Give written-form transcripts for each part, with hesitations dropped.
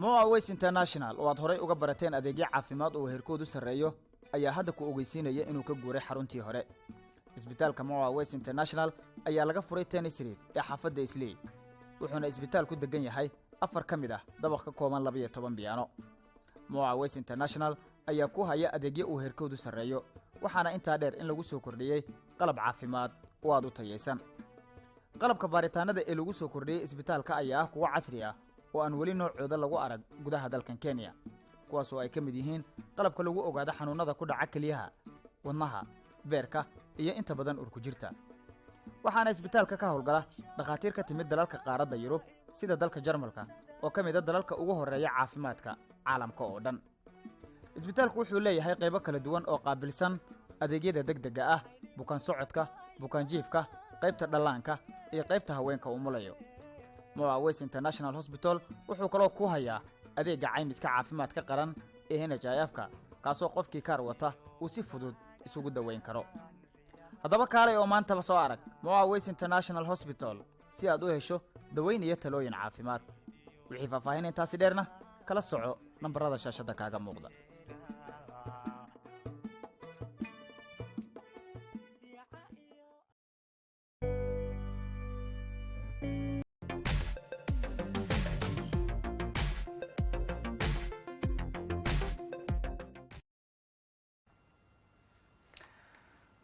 Moa Waste International oo aad horay uga barateen adeegyo caafimaad oo heerkoodu sareeyo ayaa hadda ku ogeysiinaya inuu ka guuray xaruntii hore. Isbitaalka Moa Waste International ayaa laga furay Tennis Street ee xaafadda Islii. Wuxuuna isbitaalku degan yahay 4 ka mid ah dabaq ka kooban 12 biyaano. Moa Waste International ayaa ku haya adeegyo uu heerkoodu sareeyo, waxaana intaa dheer in lagu soo kordhiyay qalab caafimaad oo aad u tayeysan. qalabka baaritaanada ee lagu soo kordhiyay isbitaalka ayaa ah kuwa casri ah oo aan weli noocooda lagu arag gudaha dalkan Kenya, kuwaas oo ay ka mid yihiin qalabka lagu ogaado xanuunada ku dhaca kaliyaha, wadnaha, beerka iyo inta badan urku jirta. waxaana isbitaalka ka howlgala dhakhaatiir ka timid dalalka qaaradda Yurub sida dalka Jarmalka oo ka mid ah dalalka ugu horeeya caafimaadka caalamka oo dhan. isbitaalku wuxuu leeyahay qaybo kala duwan oo qaabilsan adeegyada degdega ah, bukaan socodka, bukaan jiifka, qaybta dhallaanka iyo qaybta haweenka umulayo. Moa Waste International Hospital wuxuu kaloo ku hayaa adeega caymiska caafimaadka qaran ee NHIF-ka, kaasoo qofkii kaar wata uu si fudud isugu daweyn karo. haddaba kaalay oo maanta soo arag Moa Waste International Hospital si aad u hesho daweyn iyo talooyin caafimaad. wixii faahfaahin intaasi dheerna kala soco nambarada shaashada kaaga muuqda.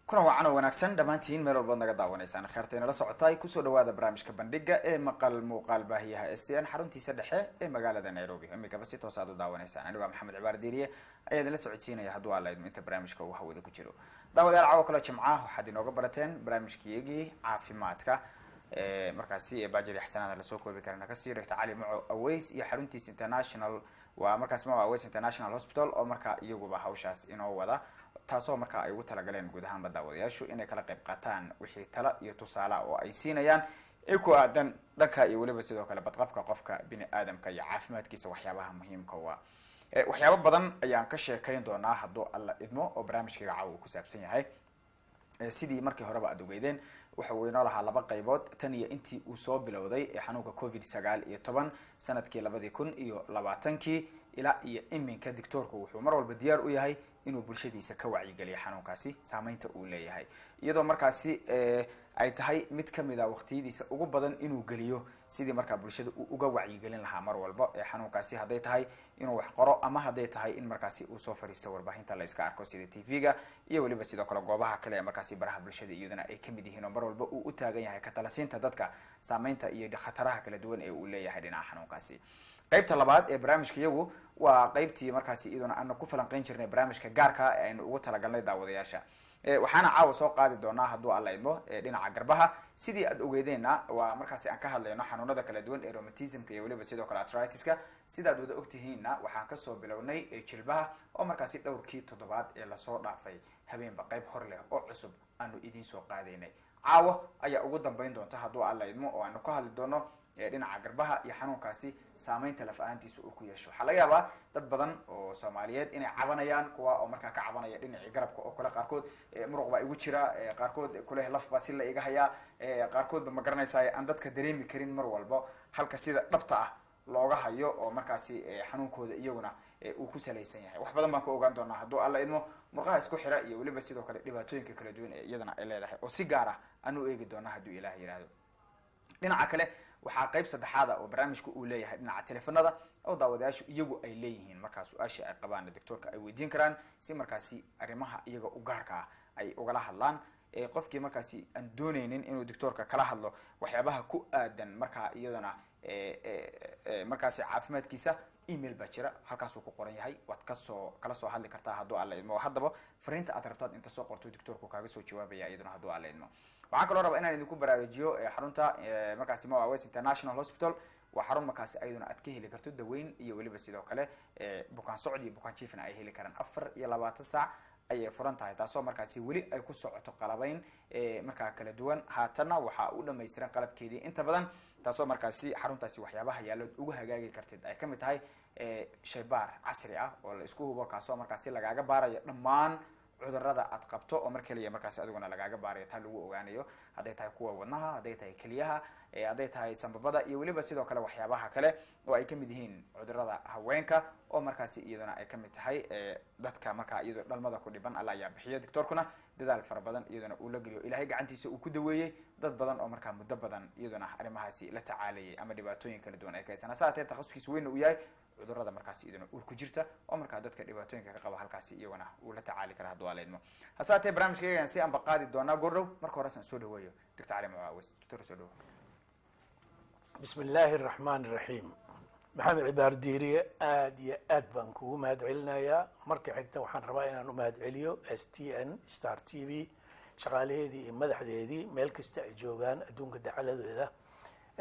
kuna wacan oo wanaagsan dhamaantiin meel walba naga daawanaysaan khayrteena la socotay ku soo dhawaada barnaamijka bandhiga ee maqal muuqaal baahiyaha STN xaruntiisa dhexe ee magaalada Nairobi. imika si toos ah u daawanaysaan aniga Maxamed Cibaar Diiriye ayaa la socodsiinaya hadduu alla idmo inta barnaamijka uu hawada ku jiro. daawadayaal caawa kala jimcaha waxaad inooga barateen barnaamijkii caafimaadka markaasi baajiri xasanaad la soo koobi karana ka sii Dr. Cali Maco Aways iyo xaruntiisa International waa markaas Moa Waste International Hospital oo markaa iyaguba hawshaas inoo wada, taasoo markaa ay ugu talagaleen guud ahaan daawadayaashu inay kala qayb qaataan wixii tala iyo tusaale oo ay siinayaan ee ku aadan dhanka iyo waliba sidoo kale badqabka qofka bini aadamka iyo caafimaadkiisa waxyaabaha muhiimka ah. waxyaabo badan ayaan ka sheekayn doonaa hadduu alla idmo oo barnaamijkayga caawa ku saabsan yahay. sidii markii horeba aad ogeydeen waxa uu inoo lahaa laba qaybood tan iyo intii uu soo bilowday ee xanuunka COVID-19 sanadkii 2020 ilaa iyo iminka doctorku wuxuu mar walba diyaar u yahay inuu bulshadiisa ka wacyi geliyo xanuunkaasi saameynta uu leeyahay, iyadoo markaasi ay tahay mid kamid ah waqtiyadiisa ugu badan inuu geliyo sidii markaa bulshada uu uga wacyi gelin lahaa mar walba ee xanuunkaasi haday tahay inuu wax qoro ama haday tahay in markaasi uu soo fariisto warbaahinta la iska arko sida TV-ga iyo waliba sidoo kale goobaha kale ee markaasi baraha bulshada iyaduna ay kamid yihiin oo mar walba uu u taagan yahay ka talasiinta dadka saameynta iyo khataraha kala duwan ee uu leeyahay dhinaca xanuunkaasi. qaybta labaad ee barnaamijka iyagu waa qaybtii markaasi iyaduna aan ku falanqeyn jirnay barnaamijka gaarka ah ee aynu ugu talagalnay daawadayaasha. waxaana caawa soo qaadi doonaa hadduu alla idmo dhinaca garbaha sidii aad ogeydeenna waa markaasi aan ka hadlayno xanuunada kala duwan ee rheumatismka iyo waliba sidoo kale arthritis-ka. sidaad wada ogtihiinna waxaan kasoo bilownay jilbaha oo markaasi dhowrkii toddobaad ee lasoo dhaafay habeenba qayb hor leh oo cusub aanu idiin soo qaadaynay. caawa ayaa ugu dambeyn doonta hadduu alla idmo oo aanu ka hadli doono dhinaca garbaha iyo xanuunkaasi saameynta laf-aantiisa uu ku yeesho. waxaa laga yaabaa dad badan oo Soomaaliyeed inay cabanayaan kuwa oo markaa ka cabanaya dhinacii garabka oo kale qaarkood muruq baa igu jira, qaarkood kule laf baa si la iga hayaa, qaarkood ba ma garanaysaa aan dadka dareemi karin mar walba halka sida dhabta ah looga hayo oo markaasi xanuunkooda iyaguna uu ku salaysan yahay. wax badan baan ka ogaan doonaa hadduu alla idmo murqaha isku xira iyo waliba sidoo kale dhibaatooyinka kala duwan ee iyadana ay leedahay oo si gaar ah aanu eegi doonaa hadduu Ilaahay yiraahdo. dhinaca kale waxaa qayb saddexaad oo barnaamijku uu leeyahay dhinaca telefoonada oo daawadayaashu iyagu ay leeyihiin markaa su'aasha ay qabaan doctorka ay weydiin karaan si markaasi arrimaha iyaga u gaarka ah ay ugala hadlaan. qofkii markaasi aan dooneynin inuu doctorka kala hadlo waxyaabaha ku aadan markaa iyadana markaasi caafimaadkiisa email baa jira halkaas uu ku qoran yahay waad kala soo hadli kartaa hadduu alla idmo. haddaba fariinta aad rabtaad inta soo qorto doctorku kaaga soo jawaabaya iyaduna hadduu alla idmo. waxaan kaloo rabaa inaan idinku baraarujiyo xarunta markaasi Moa Waste International Hospital waa xarun markaasi ayaduna aad ka heli karto daweyn iyo waliba sidoo kale bukaan socod iyo bukaan jiifna ay heli karaan 24 saac ayay furan tahay, taasoo markaasi weli ay ku socoto qalabayn markaa kala duwan. haatana waxa uu dhameystiran qalabkeedii inta badan, taasoo markaasi xaruntaasi waxyaabaha yaalood ugu hagaagi kartid ay kamid tahay shaybaar casri ah oo la isku hubo kaasoo markaasi lagaaga baarayo dhammaan cudurrada aad qabto oo mar kaliya markaas adiguna lagaaga baarayo taa lagu ogaanayo hadday tahay kuwa wadnaha hadday tahay keliyaha hadday tahay sambabada iyo weliba sidoo kale waxyaabaha kale oo ay kamid yihiin cudurrada haweenka oo markaasi iyaduna ay kamid tahay dadka markaa iyadoo dhalmada ku dhiban alla ayaa bixiyo doctorkuna dadaal fara badan iyaduna uu la geliyo ilaahay gacantiisa uu ku daweeyey dad badan oo markaa muddo badan iyaduna arrimahaasi la tacaalayay ama dhibaatooyin kala duwan ay ka haysan hase haatee takhasuskiisa weyn uu yahay cudurrada markaasi iyaduna uur ku jirta oo markaa dadka dhibaatooyinka ka qaba halkaasi iyaguna uu la tacaali kara hadduu aleedmo hase haatee barnaamijkaygaan si anba qaadi doonaa goordhow marka horesan soo dhaweeyo doctor cali macaawis doctor soo dhawo بسم الله الرحمن الرحيم محمد عبار ديري aad baan kugu mahad celinayaa marka xigta waxaan rabaa inaan u mahad celiyo STN Star TV shaqaalaheedii iyo madaxdeedii meel kasta ay joogaan adduunka dacaladeeda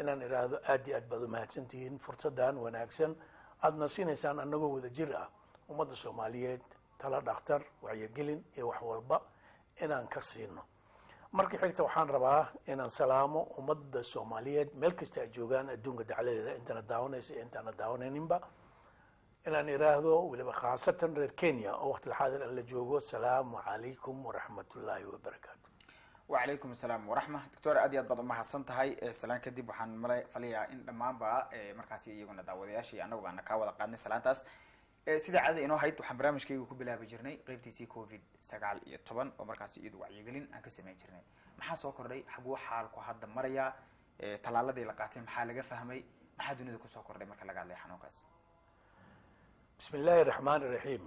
inaan iraahdo aad baad u mahadsantihiin fursadan wanaagsan aadna siinaysaan anagoo wada jir ah ummadda Soomaaliyeed tala dhakhtar wacyigelin iyo wax walba inaan ka siino marka xigta waxaan rabaa inaan salaamo ummadda Soomaaliyeed meel kasta ay joogaan adduunka dacaladeeda intana daawanaysa intana daawanayninba inaan iraahdo waliba khaasatan reer Kenya oo waqti xaadir la joogo salaamu calaykum waraxmatullaahi wabarakaatu وعليكم السلام ورحمة دكتور أدي أضبط ما حسنت هاي سلام كدي بحن ملاي فليا إن دمان بقى مركزي يجونا داودياشي أنا وأنا كاوض قادني سلام تاس سيدا عادي إنه هاي تحن برامج كي يكون بلا بجرني قيبتي سي كوفيد سجال طبعا ومركزي يدو وعيقلين أنك سمين جرني ما حسوكر لي حقو حالك وحد مريا طلال دي لقاتين حالة فهمي ما حد يندو كسوكر لي مركز لقال لي حنوكاس بسم الله الرحمن الرحيم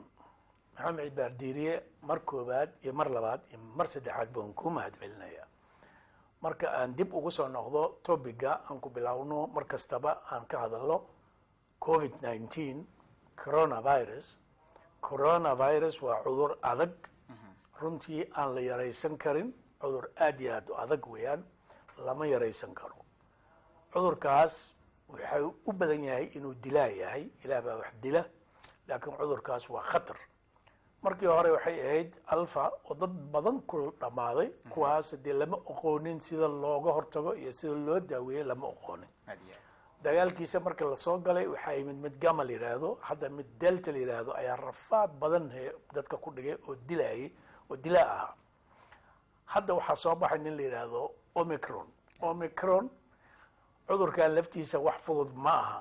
محمد عبار ديري مركوبات يا مرلبات يا مرسدحات بونكو mahad celinaya marka aan dib ugu soo noqdo topiga aan ku bilaawno markastaba aan ka hadalno COVID-19 coronavirus waa cudur adag runtii aan la yaraysan karin cudur aad iyo aad u adag weeyaan lama yaraysan karo cudurkaas wuxuu u badan yahay inuu dilaa yahay ilaah baa wax dila laakiin cudurkaas waa khatar markii hore waxay ahayd alfa oo dad badan ku dhamaaday kuwaas dee lama aqoonin sida looga hortago iyo sida loo daaweeyo lama aqoonin dagaalkiisa marka la soo galay waxa ay mid gamma la yiraahdo hadda mid delta la yiraahdo ayaa rafaad badan dadka ku dhigay oo dilaa ah hadda waxa soo baxay nin la yiraahdo omicron cudurkan laftiisa wax fudud ma aha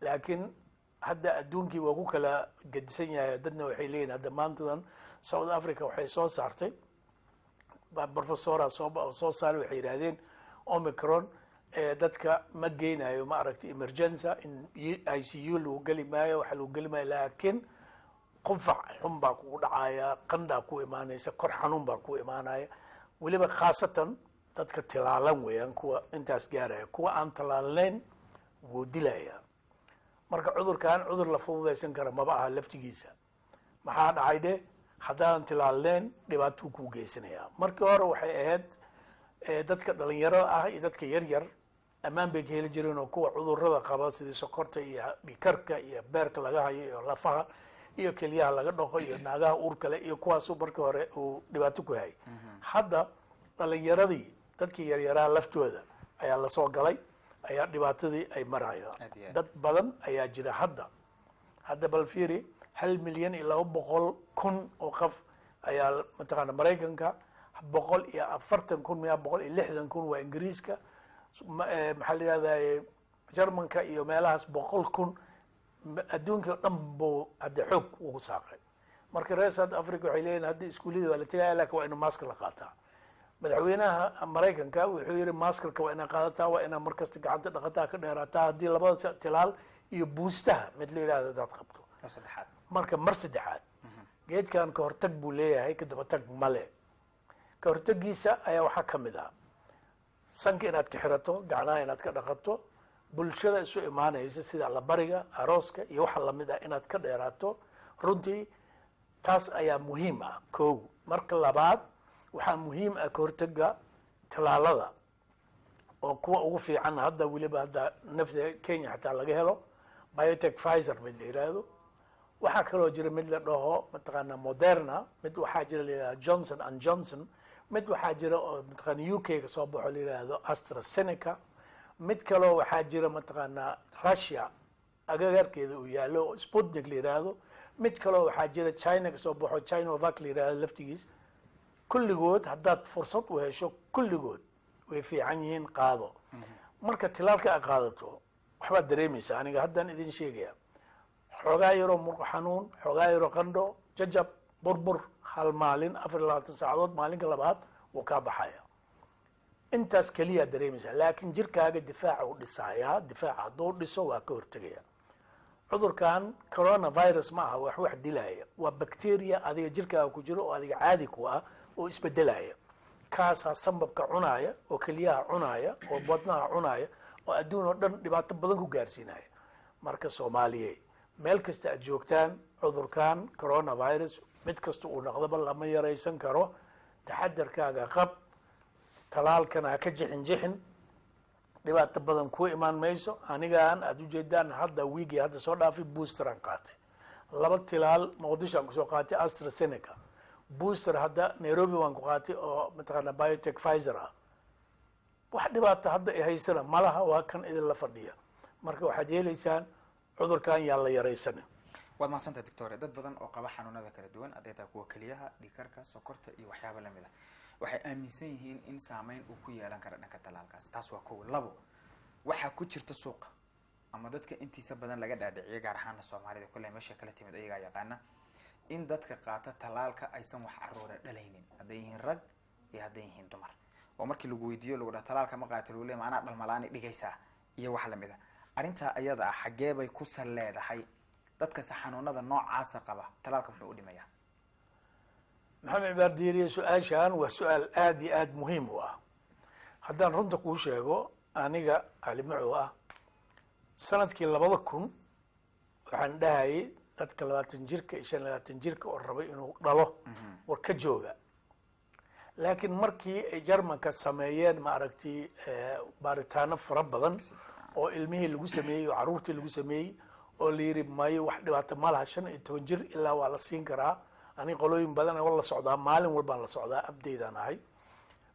laakiin hadda adduunkii waa ku kala gedisan yahay dadna waxay leeyihiin hadda maantadan South Africa waxay soo saartay professora soo saaray waxay yiraahdeen omicron dadka ma geynayo ma aragtay emergency in ICU lagu gali maayo waxa lagu gali maayo laakiin qufac xun baa ku dhacaya qandha ku imaanaysa kor xanuun baa ku imaanaya waliba khaasatan dadka tilaalan weeyaan kuwa intaas gaaraya kuwa aan tilaalnayn wuu dilaya marka cudurkan cudur la fududaysan kara maba aha laftigiisa maxaa dhacay de haddaan tilaalleen dhibaato ku geysanaya markii hore waxay ahayd dadka dhalinyarada ah iyo dadka yaryar ammaan bay ka heli jireen oo kuwa cudurrada qaba sida sokorta iyo dhikarka iyo beerka laga hayo iyo lafaha iyo keliyaha laga dhaqo iyo naagaha uurka leh iyo kuwaas markii hore uu dhibaato ku hayay hadda dhalinyaradii dadkii yaryaraha laftooda ayaa la soo galay ayaa dhibaatadii ay marayaan dad badan ayaa jira hadda bal fiiri 1,200,000 oo qof ayaa mataqaana Mareykanka 140,000 waa Ingiriiska maxaa la yiraahdaa Jarmanka iyo meelahaas 100,000 adduunka dhan buu hadda xoog ugu saaqay marka reer South Africa waxay leeyihiin hadda iskuulada waa la tagay laakiin waa in mask la qaataa madaxweynaha Mareykanka wuxuu yiri maskarka waa in qaadataa waa in markasta gacanta dhaqataa ka dheeraataa hadii labada tilaal iyo boostaha mid la yiraahdo dad qabto saddexaad marka mar saddexaad geedkan ka hortag buu leeyahay ka daba tag male ka hortagiisa ayaa waxa kamid ah sanka inaad ka xirato gacnaha inaad ka dhaqato bulshada isu imaanaysa sida la bariga arooska iyo waxa lamid ah inaad ka dheeraato runtii taas ayaa muhiim ah koow marka labaad waxaa muhiim ah ka hortaga talaalada oo kuwa ugu fiican hadda waliba hadda nafta Kenya xataa laga helo biotech Pfizer mid la yiraahdo waxaa kaloo jira mid la dhaho mataqaana Moderna mid waxaa jira la yiraahdo Johnson and Johnson mid waxaa jira oo mataqaana UK ka soo baxo la yiraahdo AstraZeneca mid kaloo waxaa jira mataqaana Russia agagarkeeda uu yaalo Sputnik la yiraahdo mid kaleo waxaa jira china kasoo baxo chinovac la yidhahdo laftigiis kulligood haddaad fursad u hesho kulligood way fiican yihiin qaado marka tilaalka aad qaadato waxbaad dareemaysaa aniga haddaan idin sheegaya xoogaa yaroo murqo xanuun xoogaa yaroo qandho jajab burbur hal maalin 24 saacadood maalinka labaad wuu kaa baxaya intaas keliya dareemaysaa laakiin jirkaaga difaaca u dhisaaya difaaca hadduu dhiso waa ka hortegaya cudurkan coronavirus ma aha wax dilaya waa bacteria adiga jirkaaga ku jiro oo adiga caadi ku ah oo isbedelaya kaasaa sambabka cunaaya oo keliyaha cunaaya oo wadnaha cunaaya oo adduun oo dhan dhibaato badan ku gaarsiinaya marka soomaaliye meel kasta aad joogtaan cudurkan coronavirus mid kasta uu noqdaba lama yaraysan karo taxadarkaaga qab talaalkana ha ka jixin dhibaato badan ku imaan mayso anigaan aad ujeedaan hadda wiigii hadda soo dhaafay boosteraan qaatay 2 tilaal muqdisho aan kusoo qaatay AstraZeneca booster hadda Nairobi waan ku qaatay oo mataqaana biotech Pfizer ah wax dhibaato hadda ay haysana malaha waa kan idin la fadhiya marka waxaad yeelaysaan cudurkan yaa la yaraysan waad mahadsantahay doctor dad badan oo qaba xanuunada kala duwan adeeta kuwa kaliyaha dhikarka sokorta iyo waxyaabo la mid ah waxay aaminsan yihiin in saameyn uu ku yeelan karo dhanka talaalkaas taas waa kow labo waxa ku jirta suuqa ama dadka intiisa badan laga dhaadhiciyo gaar ahaan Soomaalida kulay meesha kala timid ayaga yaqaana in dadka qaata talaalka aysan wax caruura dhalaynin haday yihiin rag iyo haday yihiin dumar oo markii lagu weydiiyo lagu dhaho talaalka ma qaato lagu leeyahay macna dhalmalaani dhigaysa iyo wax la mid ah arinta ayada ah xagee bay ku saleedahay dadka xanuunada noocaas qaba talaalka wuxuu u dhimayaa maxamed baardiiriye su-aashaan waa su-aal aad iyo aad muhiim u ah haddaan runta kuu sheego aniga calimaco ah sanadkii 2000 waxaan dhahayay dadka 20 jirka iyo 25 jirka oo rabay inuu dhalo war ka jooga laakiin markii ay Jarmanka sameeyeen ma aragtay baaritaano fara badan oo ilmihii lagu sameeyay oo caruurtii lagu sameeyay oo la yiri maayo wax dhibaato ma laha 15 jir ilaa waa la siin karaa ani qolooyin badan oo la socdaa maalin walba la socdaa update aan ahay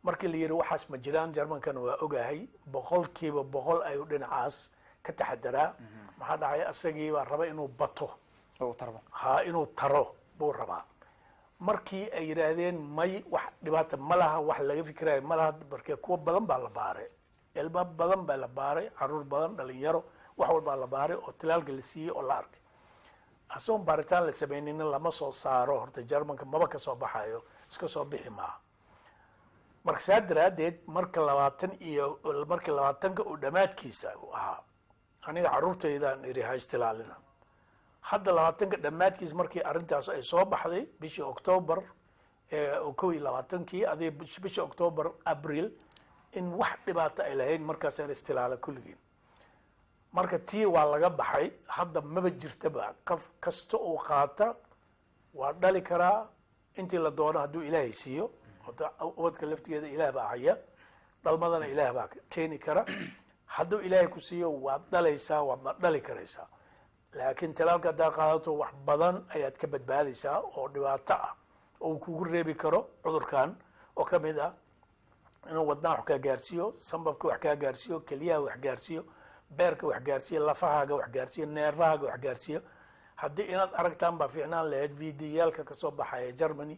markii la yiri waxaas ma jiraan Jarmankana waa ogahay 100% ay dhinacaas ka taxadaraa maxaa dhacay asagii baa raba inuu bato oo tarbo inuu taro buu rabaa markii ay yiraahdeen may wax dhibaato ma laha wax laga fikirayo ma laha markii kuwa badan baa la baaray ilma badan baa la baaray caruur badan dhalinyaro wax walba la baaray oo talaalka la siiyay oo la arkay asoon baaritaan la sameeynin lama soo saaro horta Jarmanka maba ka soo baxayo iska soo bixi ma marka saadaradeed marka 20 iyo marka 20ka uu dhamaadkiisa uu ahaa aniga caruurtaydan iri haystilaalina hadda 20ka dhamaadkiisa markii arintaas ay soo baxday bishii October oo 22kii adii bishii October April in wax dhibaato ay lahayn markaas ay istilaala kulligiin marka tii waa laga baxay hadda maba jirtaba qof kasta oo qaata waa dhali karaa intii la doono hadduu Ilaahay siiyo wadka laftigeeda Ilaahay baa haya dhalmadana Ilaahay baa keeni kara hadduu Ilaahay ku siiyo waa dhalaysaa waa dhali karaysaa laakiin talaalka hadaa qaadato wax badan ayaad ka badbaadaysaa oo dhibaato ah oo kugu reebi karo cudurkan oo ka mid ah inuu wadnaha wax ka gaarsiiyo sambabka wax ka gaarsiiyo kaliyaha wax gaarsiiyo beerka wax gaarsiiyo lafahaaga wax gaarsiiyo neerfahaaga wax gaarsiiyo haddii inaad aragtaan baa fiicnaan lahayd fiidiyaalka kasoo baxaya Germany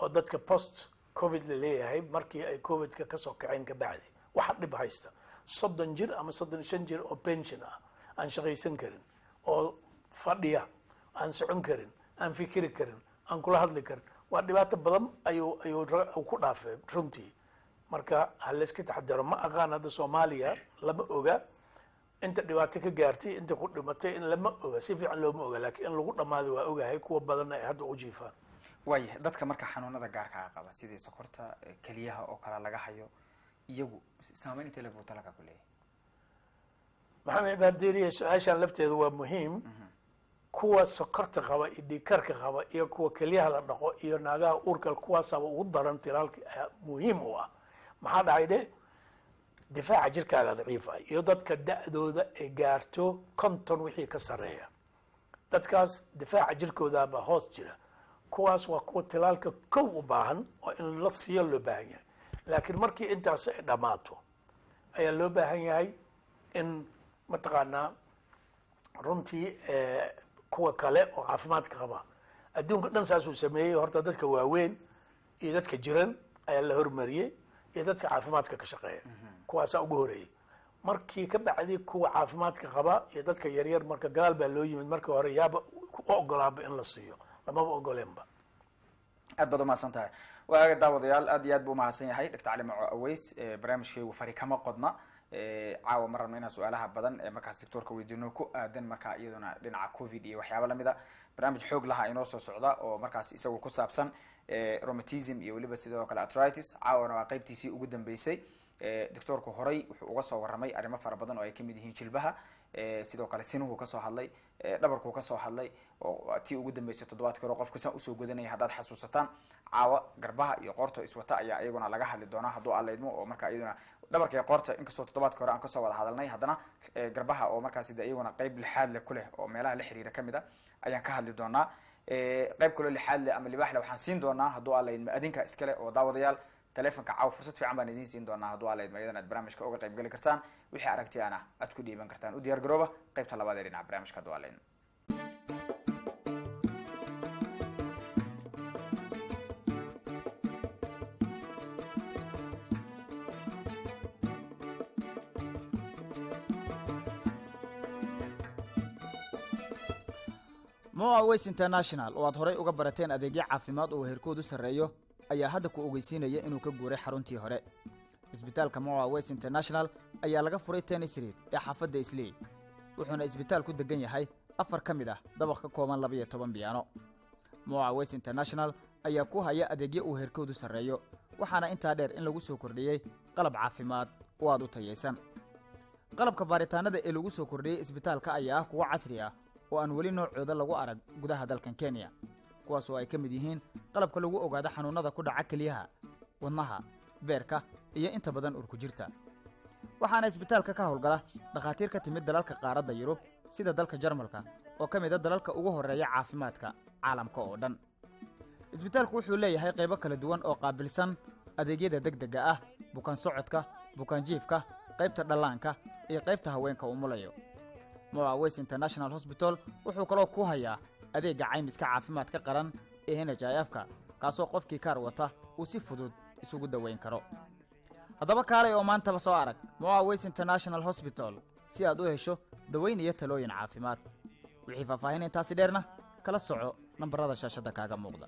oo dadka post covid la leeyahay markii ay covidka kasoo kaceen ka bacdi waxa dhib haysta 30 jir ama 35 jir oo pension ah aan shaqaysan karin oo fadhiya aan socon karin aan fikiri karin aan kula hadli karin waa dhibaato badan ayuu ku dhaafay runtii marka hal iska taxadaro ma aqaan hadda Soomaaliya lama oga inta dhibaato ka gaartay inta ku dhimatay in lama oga si fiican looma oga laakiin in lagu dhamaado waa ogahay kuwa badan ay hadda u jiifaan way dadka marka xanuunada gaarka ah qaba sidii sokorta kaliyaha oo kala laga hayo iyagu saameyn inta lagu talaka ku leeyahay maxamed baardiiriye su-aashaan lafteedu waa muhiim kuwa sokorta qaba iyo dhiigkarka qaba iyo kuwa kaliyaha la dhaqo iyo naagaha uurka kuwaasaba ugu daran talaalka muhiim u ah maxaa dhacay difaaca jirkaaga daciif ah iyo dadka da'dooda ay gaarto 50 wixii ka sareeya dadkaas difaaca jirkooda ba hoos jira kuwaas waa kuwa talaalka kow u baahan oo in la siiyo loo baahan yahay laakiin markii intaas ay dhamaato ayaa loo baahan yahay in mataqaanaa runtii kuwa kale oo caafimaadka qaba adduunka dhan saasuu sameeyey horta dadka waaweyn iyo dadka jiran ayaa la hormariyey iyo dadka caafimaadka ka shaqeeya kuwaasaa ugu horeeyey markii ka bacdi kuwa caafimaadka qaba iyo dadka yaryar marka gadaal baa loo yimid markii hore yaaba u ogolaaba in la siiyo lamaba ogoleenba aad baad umahadsan tahay waaga daawadayaal aad iyo aad buu umahadsan yahay dr cali maco aweys barnaamijkaygu fari kama qodna caawa ma rabno inaan su-aalaha badan ee markaas doctoorka weydiino ku aadan markaa iyaduna dhinaca covid iyo waxyaaba lamida barnaamij xoog laha inoo soo socda oo markaas isagu ku saabsan rheumatism iyo weliba sidoo kale arthritis caawana waa qaybtiisii ugu dambeysay doctoorku horay wuxuu uga soo warramay arrimo fara badan oo ay kamid yihiin jilbaha sidoo kale sinuhu kasoo hadlay dhabarkuu kasoo hadlay oo tii ugu dambeysay toddobaadkii hore qofka saan usoo godanaya haddaad xasuusataan caawa garbaha iyo qoorta iswata ayaa iyaguna laga hadli doonaa hadduu alaydmo oo markaa iyaduna dhabarka iyo qoorta inkastoo toddobaadkii hore aan kasoo wada hadalnay haddana garbaha oo markaasi de iyaguna qeyb lixaad le ku leh oo meelaha la xiriira kamid a ayaan ka hadli doonaa qeyb kaloo lixaad le ama libaax le waxaan siin doonaa hadduu alaydmo adinka iskale oo daawadayaal telefonka caaw fursad fiican baan idiin siin doonaa hadduu alaydmo iyadan aad barnaamijka uga qayb geli kartaan wixii aragti ana aad ku dhiiban kartaan u diyaar garooba qaybta labaad ee dhinaca barnaamijka hadduu alaydmo moa ways international oo aad horay uga barateen adeegyo caafimaad oo heerkoodu sarreeyo ayaa hadda ku ogeysiinaya inuu ka guuray xaruntii hore isbitaalka moa ways international ayaa laga furay tenny street ee xaafadda islii wuxuuna isbitaal ku degan yahay 4 ka mid ah dabaq ka kooban 12 biyaano moa ways international ayaa ku haya adeegyo uu heerkoodu sarreeyo waxaana intaa dheer in lagu soo kordhiyey qalab caafimaad oo aad u tayaysan qalabka baaritaanada ee lagu soo kordhiyey isbitaalka ayaa ah kuwa casri ah oo aan weli noocooda lagu arag gudaha dalkan Kenya kuwaas oo ay ka mid yihiin qalabka lagu ogaado xanuunada ku dhaca kaliyaha wadnaha beerka iyo inta badan urku jirta waxaana isbitaalka ka howlgala dhakhaatiir ka timid dalalka qaaradda Yurub sida dalka Jarmalka oo ka mid ah dalalka ugu horeeya caafimaadka caalamka oo dhan isbitaalku wuxuu leeyahay qaybo kala duwan oo qaabilsan adeegyada degdega ah bukaan socodka bukaan jiifka qaybta dhallaanka iyo qaybta haweenka umulayo moa ways international hospital wuxuu kaloo ku hayaa adeegga caymiska caafimaadka qaran ee NHIF-ka kaasoo qofkii kaar wata uu si fudud isugu daweyn karo haddaba kaalay oo maantaba soo arag moa ways international hospital si aad u hesho daweyn iyo talooyin caafimaad wixii faahfaahin intaasi dheerna kala soco nambarada shaashadda kaaga muuqda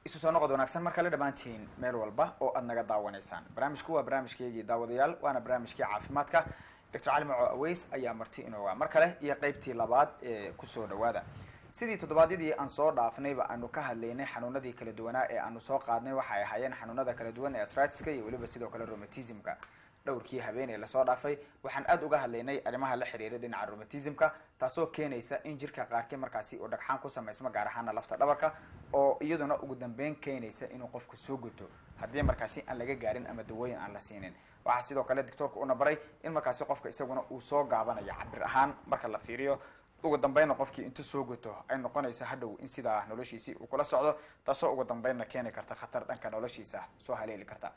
isu soo noqod wanaagsan mar kale dhammaantiin meel walba oo aad naga daawanaysaan barnaamijku waa barnaamijkeygii daawadayaal waana barnaamijkii caafimaadka dr cali maco aweys ayaa marti inooga mar kale iyo qaybtii labaad ee kusoo dhawaada sidii toddobaadyadii aan soo dhaafnayba aanu ka hadlaynay xanuunadii kala duwanaa ee aanu soo qaadnay waxay ahaayeen xanuunada kala duwan ee arthritis-ka iyo weliba sidoo kale rheumatism-ka dhowrkii habeenee lasoo dhaafay waxaan aad uga hadlaynay arrimaha la xiriira dhinaca rheumatism-ka taasoo keenaysa in jirka qaarkii markaasi uu dhagxaan ku samaysmo gaar ahaana lafta dhabarka oo iyaduna ugu dambeyn keenaysa inuu qofku soo guto haddii markaasi aan laga gaarin ama dawooyin aan la siinin waxaa sidoo kale doctoorka una baray in markaasi qofka isaguna uu soo gaabanayo cabir ahaan marka la fiiriyo ugu dambeynna qofkii inta soo guto ay noqonaysa hadhow in sidaa noloshiisii uu kula socdo taasoo ugu dambeynna keeni karta khatar dhanka noloshiisa soo haleeli karta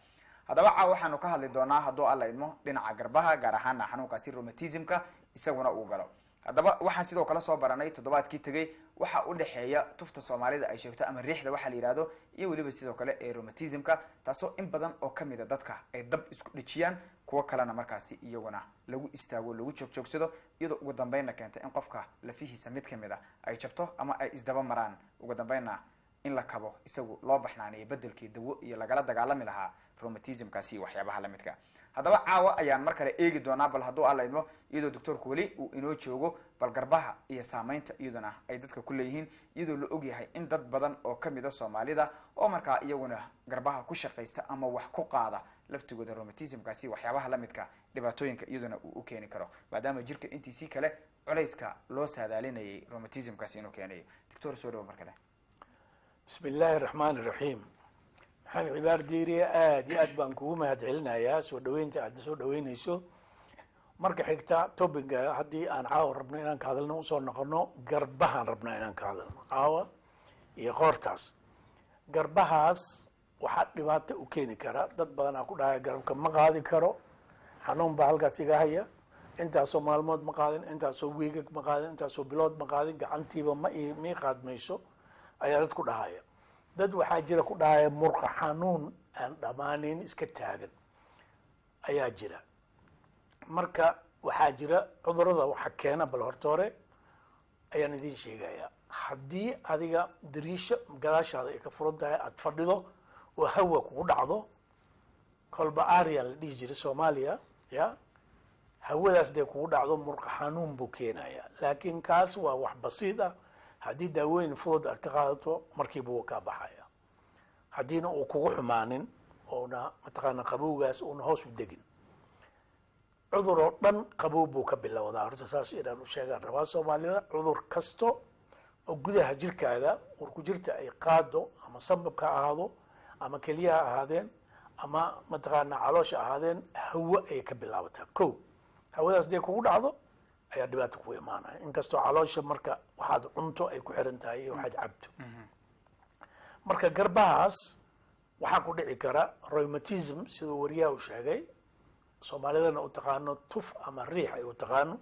haddaba caawa waxaanu ka hadli doonaa hadduu alla idmo dhinaca garbaha gaar ahaana xanuunkaasi rheumatism-ka isaguna uu galo haddaba waxaan sidoo kale soo baranay toddobaadkii tegey waxa u dhexeeya tufta soomaalida ay sheegto ama riixda waxaa la yidhahdo iyo weliba sidoo kale ee rheumatism-ka taasoo in badan oo kamid a dadka ay dab isku dhejiyaan kuwo kalena markaasi iyaguna lagu istaago lagu joogjoogsado iyadoo ugu dambeynna keenta in qofka lafihiisa mid kamid a ay jabto ama ay isdaba maraan ugu dambeynna in la kabo isagu loo baxnaaniyo bedelkii dawo iyo lagala dagaalami lahaa rheumatism-kaasi iyo waxyaabaha lamidka haddaba caawa ayaan mar kale eegi doonaa bal hadduu alla idmo iyadoo doctoorku weli uu inoo joogo bal garbaha iyo saamaynta iyaduna ay dadka ku leeyihiin iyadoo la ogyahay in dad badan oo kamid a soomaalida oo markaa iyaguna garbaha ku shaqaysta ama wax ku qaada laftigooda rheumatism-kaasi waxyaabaha lamidka dhibaatooyinka iyaduna uu u keeni karo maadaama jirka intiisii kale culayska loo saadaalinayay rheumatism-kaasi inuu keenayo doctor soo dhawo mar kale bismi illaahi araxmaan iraxiim maxamed cibaar diiriye aada iyo aad baan kugu mahad celinayaa soo dhaweynta aad soo dhaweynayso marka xigta topiga haddii aan caawa rabno inaan ka hadalno usoo noqono garbahaan rabnaa inaan ka hadalno caawa iyo qoortaas garbahaas waxaa dhibaato u keeni kara dad badanaa ku dhahaya garabka ma qaadi karo, xanuun baa halkaas iga haya, intaasoo maalmood ma qaadin, intaasoo wiigag ma qaadin, intaasoo bilood ma qaadin, gacantiiba mii qaadmayso ayaa dad ku dhahaya. dad waxaa jira ku dhahaya murqa xanuun aan dhammaanin iska taagan ayaa jira. marka waxaa jira cudurada waxa keena bal horta hore ayaan idin sheegaya. haddii adiga dariisha gadaashaada ay ka furan tahay aada fadhido oo hawa kugu dhacdo, kolba aria la dhihi jiray soomaaliya, ya hawadaas dee kugu dhacdo murqa xanuun buu keenaya. laakiin kaas waa wax basiid ah, haddii daawooyin fudud aad ka qaadato markiiba wuu kaa baxaya. haddiina uu kugu xumaanin oona mataqaana qabowgaas uuna hoos u degin. cudur oo dhan qabow buu ka bilowdaa, horta saas inaan u sheegaan rabaa soomaalida. cudur kasto oo gudaha jirkaaga urku jirta ay qaado, ama sababka ahaado, ama keliyaha ahaadeen, ama mataqaana caloosha ahaadeen, hawo ayay ka bilaabataa. ko hawadaas dee kugu dhacdo ayaa dhibaato ku imaanaya, inkastoo caloosha marka waxaad cunto ay ku xiran tahay iyo waxaad cabto. marka garbahaas waxaa ku dhici kara rheumatism siduu wariyaha u sheegay, soomaalidana u taqaano tuf ama riix ay u taqaano.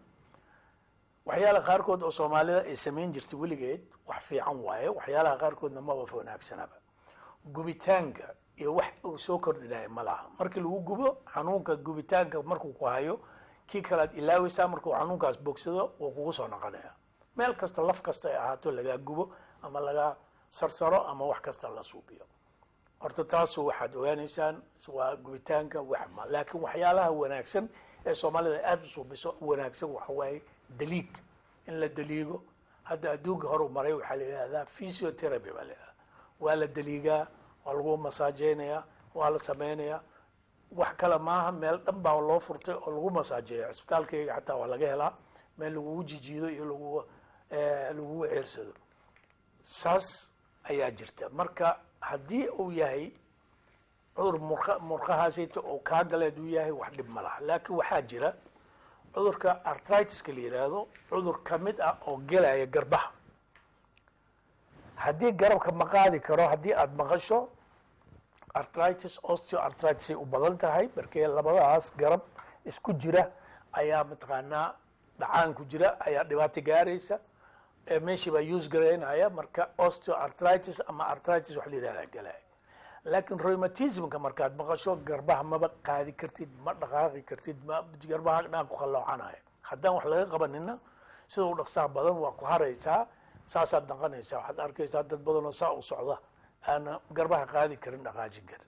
waxyaalaha qaarkood oo soomaalida ay samayn jirtay weligeed wax fiican waaye, waxyaalaha qaarkoodna maba wanaagsanaba. gubitaanka iyo wax uu soo kordhinaya ma laha. markii lagu gubo xanuunka, gubitaanka markuu ku hayo, kii kalead ilaaweysaa, markuu xanuunkaas bogsado wuu kugu soo noqonaya. meel kasta laf kasta ay ahaato lagaa gubo ama lagaa sarsaro ama wax kasta la suubiyo. horta taasu waxaad ogaanaysaan waa gubitaanka waxma. laakiin waxyaalaha wanaagsan ee soomaalida aada u suubiso wanaagsan waxa waaye daliig, in la daliigo. hadda adduunka horu maray waxaa la yidhahdaa physiotherapy baa la yidhahdaa. waa la daliigaa, waa lagu masaajeynaya, waa la sameynaya. wax kale maaha, meel dhan baa loo furtay oo lagu masaajeeyo. cisbitaalkayga xataa waa laga helaa meel lagugu jijiido iyo lagugu ceersado. saas ayaa jirta. marka haddii uu yahay cudur murqahaasayta oo kaa galeed uu yahay wax dhib ma laha. laakiin waxaa jira cudurka artritiska la yidhaahdo, cudur kamid ah oo gelaya garbaha. haddii garabka ma qaadi karo, haddii aada maqasho artritis, osteoartritis ay u badan tahay, markee labadaas garab isku jira ayaa mataqaanaa dhacaan ku jira ayaa dhibaato gaaraysa. meeshii baa use garaynaya, marka osteoartritis ama artritis wax la yidhahdaa galaya. laakiin rheumatismka markaad maqasho, garbaha maba qaadi kartid, ma dhaqaaqi kartid, garbaha dhaan ku qaloocanaya. haddaan wax laga qabanina sida u dhaqsaha badan waa ku haraysaa, saasaad dhaqanaysaa. waxaad arkaysaa dad badanoo saa u socda aana garbaha qaadi karin, dhaqaajin karin.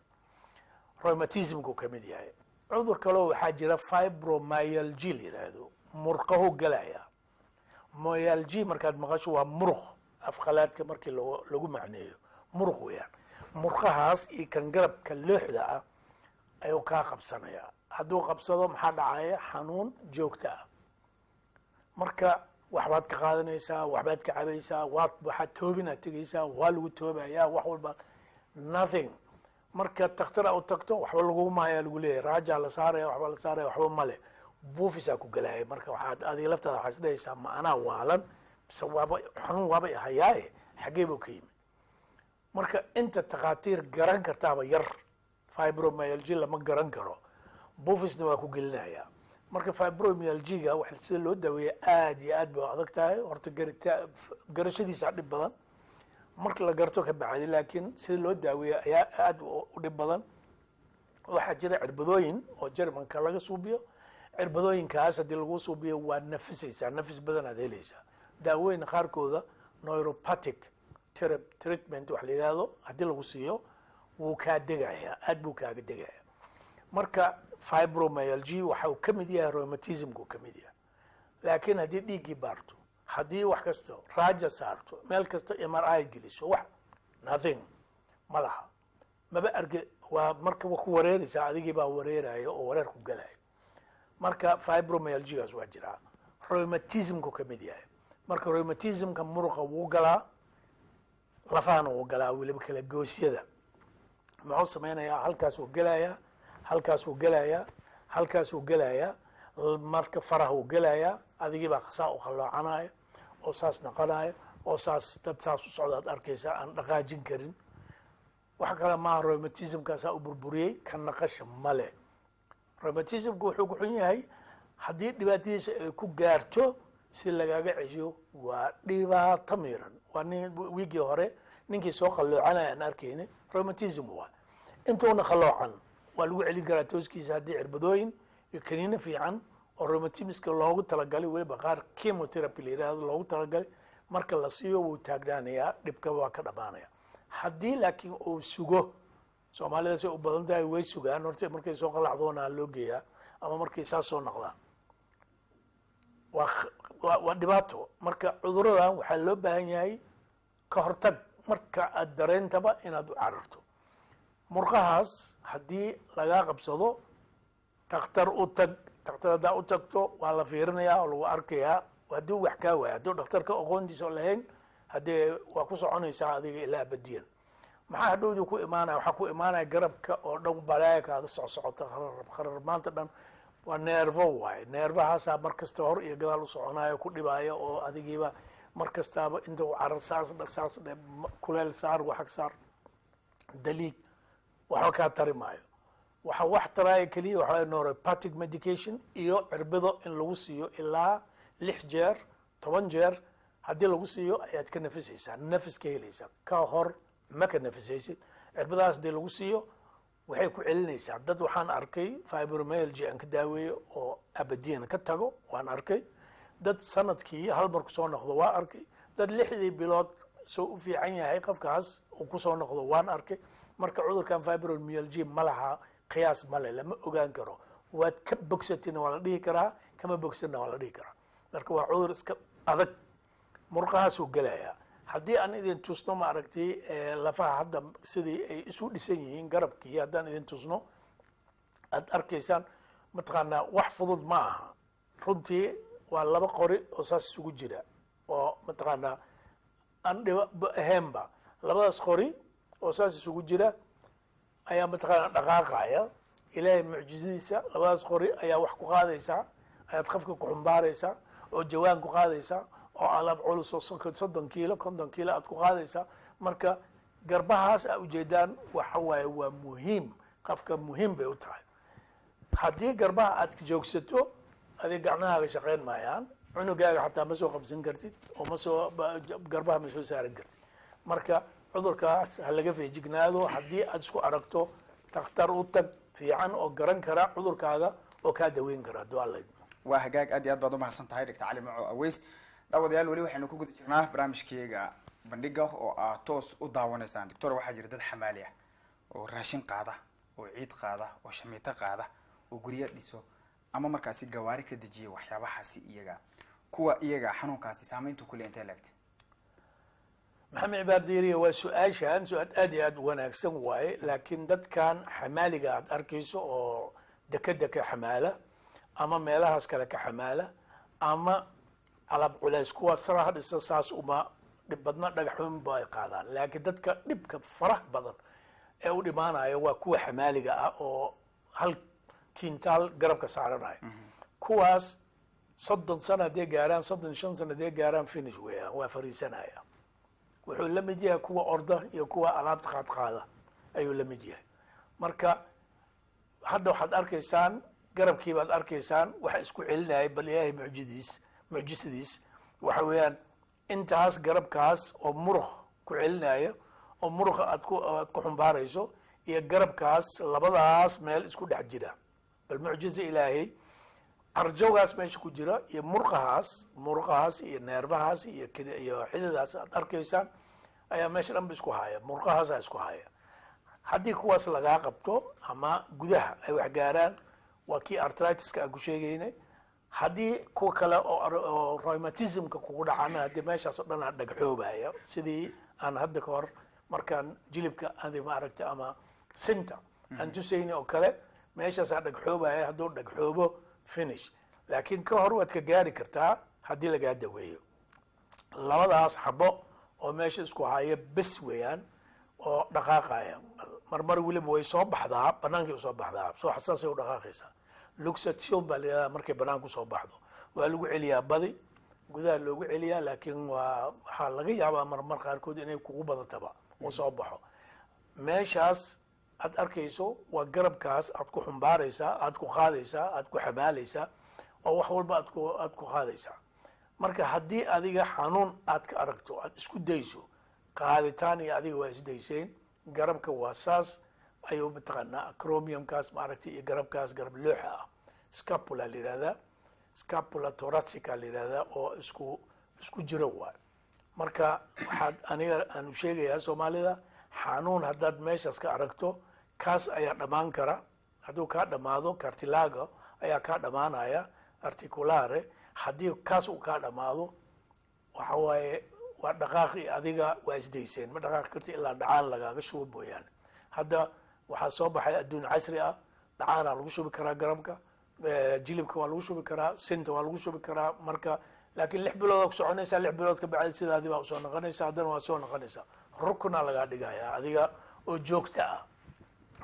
rheumatismku kamid yahay. cudur kaleo waxaa jira fibromyalgia la yidhaahdo, murqahu galaya. myalgia markaad maqasho waa muruq, afqalaadka markii lagu macneeyo muruq weyaan. murqahaas iyo kan garabka looxda ah ayuu kaa qabsanaya. hadduu qabsado maxaa dhacaya? xanuun joogta ah. marka waxbaad ka qaadanaysaa, waxbaad ka cabaysaa, waxaad toobinaad tegaysaa, waa lagu toobayaa, wax walba nothing. marka takhtar u tagto waxba laguma hayaa lagu leeyahay, raajaa la saaraya, waxba la saaraya, waxba male, buufisaa ku galaya. marka waxaad adiga laftaada waxaad isdhahaysaa ma anaa waalan mise waaba xanuun waaba hayaaye xaggee buu ka yimid. marka inta takhaatiir garan kartaaba yar. fibromyalgia lama garan karo, buufisna waa ku gelinaya. marka fibromyalgiga sida loo daaweeya aada iyo aad ba adag tahay. horta garashadiisa dhib badan marka la garto ka bacdi, laakiin sida loo daaweeya ayaa aada u dhib badan. waxaa jira cirbadooyin oo jermanka laga suubiyo. cirbadooyinkaas haddii lagu suubiyo waa nafisaysaa, nafis badan aad helaysaa. daawooyin qaarkooda neuropathic treatment wax la yidhaahdo haddii lagu siiyo wuu kaa degaya, aad buu kaaga degaya. marka fibromyalgia waxa uu ka mid yahay rheumatismku ka mid yahay. laakiin haddii dhiiggii baarto, haddii wax kasta raaja saarto, meel kasta MRI geliso, wax nothing ma laha, maba arge. waa marka ku wareeraysaa, adigii baa wareeraya oo wareer ku galaya. marka fibromyalgiaas waa jiraa, rheumatismku ka mid yahay. marka rheumatismka muruqa wuu galaa, lafahana wuu galaa, weliba kala goosyada. muxuu sameynayaa? halkaas wuu gelayaa, halkaas wuu gelayaa, halkaas wuu gelayaa. marka faraha wuu gelayaa, adigii baa saa u qaloocanaya oo saas noqonaya oo saas dad saas u socdaad arkaysaa aan dhaqaajin karin. wax kale maaha rheumatismkaasaa u burburiyey ka naqasha male. rheumatismku wuxuu ku xun yahay haddii dhibaatadiisa ay ku gaarto si lagaaga ceshiyo waa dhibaato miiran. waa nin wiigii hore ninkii soo qalloocanaya aan arkayna rheumatism waa intuuna qalloocan waa lagu celin karaa tooskiisa haddii cirbadooyin iyo kaniino fiican oo rheumatismka loogu talagalay weliba qaar chemotherapy la yidhaahdo loogu talagalay marka la siiyo wuu taagnaanayaa dhibka waa ka dhamaanaya. haddii laakiin uu sugo soomaalida say u badan tahay way sugaan horta markay soo qalacdoona loo geeyaa ama markay saas soo noqdaan waa dhibaato. marka cuduradan waxaa loo baahan yahay ka hortag marka aad dareentaba inaad u cararto. murqahaas haddii lagaa qabsado dhakhtar u tag. dhakhtar haddaa u tagto waa la fiirinayaa oo lagu arkayaa haddii wax kaa waaya hadduu dhakhtarka aqoontiisa lahayn haddee waa ku soconaysaa adiga ilaa abadiyan. maxaa hadhowdii ku imaanaya waxaa ku imaanaya garabka oo dhan balaaya kaaga socsocota qarar maanta dhan waa neervo waaye. neervahaasaa mar kasta hor iyo gadaal u soconayo ku dhibaayo oo adigiiba mar kastaaba inta u carar saas kuleel saar waxag saar daliig waxba kaa tari maayo. waxa wax taraayo keliya waxaa neuropathic medication iyo cirbado in lagu siiyo ilaa 6 jeer 10 jeer haddii lagu siiyo ayaad ka nafisaysaa nafis ka helaysaa. ka hor ma ka nafisaysid. cirbadahaas haddii lagu siiyo waxay ku celinaysaa. dad waxaan arkay fibromyalgia aan ka daaweeyo oo abadiyan ka tago waan arkay. dad sanadkii hal mar kusoo noqdo waa arkay. dad 6 bilood soo u fiican yahay qofkaas uu kusoo noqdo waan arkay. marka cudurkan fibromyalgia ma laha qiyaas male lama ogaan karo. waad ka bogsatina waa la dhihi karaa kama bogsanna waa la dhihi karaa. marka waa cudur iska adag murqahaasuu gelayaa. haddii aan idin tusno ma aragtay lafaha hadda sidii ay isu dhisan yihiin garabkii haddaan idin tusno aad arkaysaan mataqaanaa wax fudud ma aha runtii. waa 2 qori oo saas isugu jira oo mataqaanaa aan dhiba ahaynba. 2daas qori oo saas isugu jira ayaa mataqaanaa dhaqaaqaya. ilaahay mucjizadiisa 2daas qori ayaa wax ku qaadaysaa ayaad qafka ku xumbaaraysaa oo jawaan ku qaadaysaa oo alaab culus oo 30 kiilo 50 kiilo aad ku qaadaysaa. marka garbahaas aa ujeedaan waxa waaye waa muhiim. qafka muhiim bay u tahay. haddii garbaha aad joogsato adig gacmahaaga shaqayn maayaan. cunugaaga xataa ma soo qabsan kartid oo garbaha ma soo saaran kartid. marka cudurkaas ha laga feejignaado. haddii aad isku aragto dhakhtar u tag fiican oo garan kara cudurkaaga oo kaa daweyn kara hadduu alla idmo. waa hagaag aad iyo aad baad umahadsan tahay Dr. Cali Maco Aweys. daawadayaal weli waxaynu ku guda jirnaa barnaamijkeega bandhiga oo aad toos u daawanaysaan. doctor waxaa jira dad xamaali ah oo raashin qaada oo ciid qaada oo shamiito qaada oo guryo dhiso ama markaasi gawaari ka dejiya waxyaabahaasi kuwa iyaga xanuunkaasi saameyntu kule intee leegtay. maxamed cibaardiiriya waa su-aashaan su-aal aad iyo aad u wanaagsan waaye. laakiin dadkan xamaaliga aad arkayso oo dekeda ka xamaala ama meelahaas kale ka xamaala ama alaab culays kuwa saraha dhisa saas uma dhib badna dhagaxun ba ay qaadaan. laakiin dadka dhibka faraha badan ee u dhimaanayo waa kuwa xamaaliga ah oo hal kintaal garabka saaranayo. kuwaas 30 sano hadday gaaraan 35 sano hadday gaaraan finish weeyaan waa fariisanaya. wuxuu la mid yahay kuwa orda iyo kuwa alaabta qaadqaada ayuu la mid yahay. marka hadda waxaad arkaysaan garabkii baad arkaysaan waxa isku celinayay bal ilaahay mucjisadiis waxa weeyaan intaas garabkaas oo muruq ku celinaya oo muruqa aad ku xumbaarayso iyo garabkaas labadaas meel isku dhex jira. bal mucjiza ilaahay arjowgaas meesha ku jira iyo murqahaas iyo neerbahaas iyo xidadaas aad arkaysaan ayaa meesha dhanba isku haya. murqahaasaa isku haya. haddii kuwaas lagaa qabto ama gudaha ay wax gaaraan waa kii artritiska aan ku sheegaynay. haddii kuwa kale oo rheumatismka kugu dhacana haddii meeshaas oo dhan aa dhagxoobaya sidii aan hadda ka hor markaan jilibka adi maaragtay ama sinta aan tusayni oo kale meeshaasaa dhagxoobaya. hadduu dhagxoobo finish. laakiin ka hor waad ka gaari kartaa haddii lagaa daweeyo. 2daas xabo oo meesha isku haya bes weeyaan oo dhaqaaqaya. marmar weliba way soo baxdaa banaankay usoo baxdaa soo xasaasay u dhaqaaqaysaa. luxation baa layihahdaa markay banaanka usoo baxdo waa lagu celiyaa badi gudaha loogu celiyaa. laakiin waxaa laga yaabaa marmar qaarkood inay kugu badataba uu soo baxo. meeshaas aad arkayso waa garabkaas aad ku xumbaaraysaa aad ku qaadaysaa aad ku xamaalaysaa oo wax walba aad ku qaadaysaa marka haddii adiga xanuun aad ka aragto aad isku dayso qaaditaan iyo adiga waa isdayseen garabka waa saas ayuu mataqaanaa acromiumkaas maaragtay iyo garabkaas garab looxa ah scapula la yihahdaa scapula thoracica la yihahdaa oo isku jiro waay marka waxaad aniga aanu sheegayaa soomaalida xanuun haddaad meeshaas ka aragto kaas ayaa dhammaan kara hadduu kaa dhamaado cartilago ayaa kaa dhamaanaya articulare haddii kaas uu kaa dhamaado waxa waaye waa dhaqaaqi adiga waa isdayseen ma dhaqaaqi karti ilaa dhacaan lagaaga shubo mooyaane hadda waxaa soo baxay adduun casri ah dhacaanaa lagu shubi karaa garabka jilibka waa lagu shubi karaa sinta waa lagu shubi karaa marka laakiin 6 bilood ku soconaysaa 6 bilood ka bacdi sidaadii baa usoo noqonaysaa haddana waa soo noqonaysaa rukuna lagaa dhigaya adiga oo joogta ah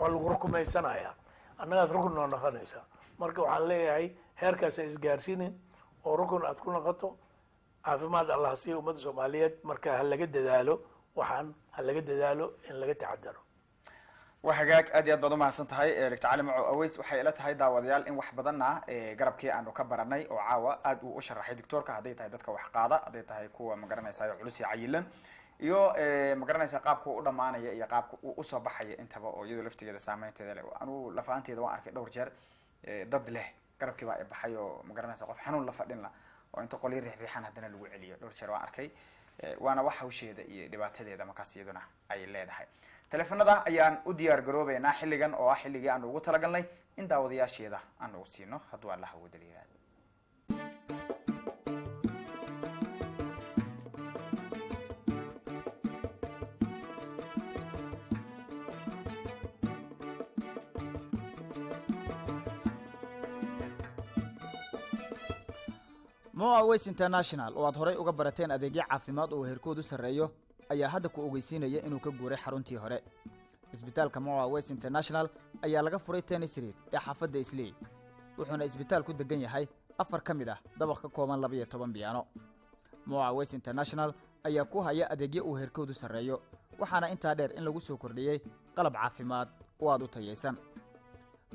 waa lagu rukumaysanaya annagaad rukun noo noqonaysaa marka waxaan leeyahay heerkaas ay isgaarsiinin oo rukun aad ku noqoto caafimaad allah siiya ummadda soomaaliyeed marka ha laga dadaalo waxaan ha laga dadaalo in laga taxadaro waa hagaag aad iyo aad baad umahadsan tahay doctor cali maco aweys waxay ila tahay daawadayaal in wax badanna garabkii aanu ka baranay oo caawa aad uu u sharaxay doctorka hadday tahay dadka wax qaada hadday tahay kuwa magaranaysa culus iyo cayilan iyo magaranaysa qaabka u dhamaanaya iyo qaabka uu usoo baxaya intaba oo iyadoo laftigeeda saameynteeda leh anu lafaanteeda waan arkay dhowr jeer dad leh garabkii baa baxay oo magaranaysa qof xanuun la fadhin la oo inta qoli riixan haddana lagu celiyo dhowr jeer waan arkay waana wax hawsheeda iyo dhibaatadeeda markaas iyaduna ay leedahay telefonada ayaan u diyaar garoobeynaa xilligan oo ah xilligii aan ugu talagalnay in daawadayaasheeda aan ugu siino hadduu allah ugu daliiraado Moa Waste International oo aad horay uga barateen adeegyo caafimaad oo heerkoodu sareeyo ayaa hadda ku ogeysiinaya inuu ka guuray xaruntii hore. Isbitaalka Moa Waste International ayaa laga furay Tennis Street ee xaafadda Islii. Wuxuuna isbitaalku degan yahay 4 ka mid ah dabaq ka kooban 12 biyaano. Moa Waste International ayaa ku haya adeegyo uu heerkoodu sareeyo, waxaana intaa dheer in lagu soo kordhiyay qalab caafimaad oo aad u tayeysan.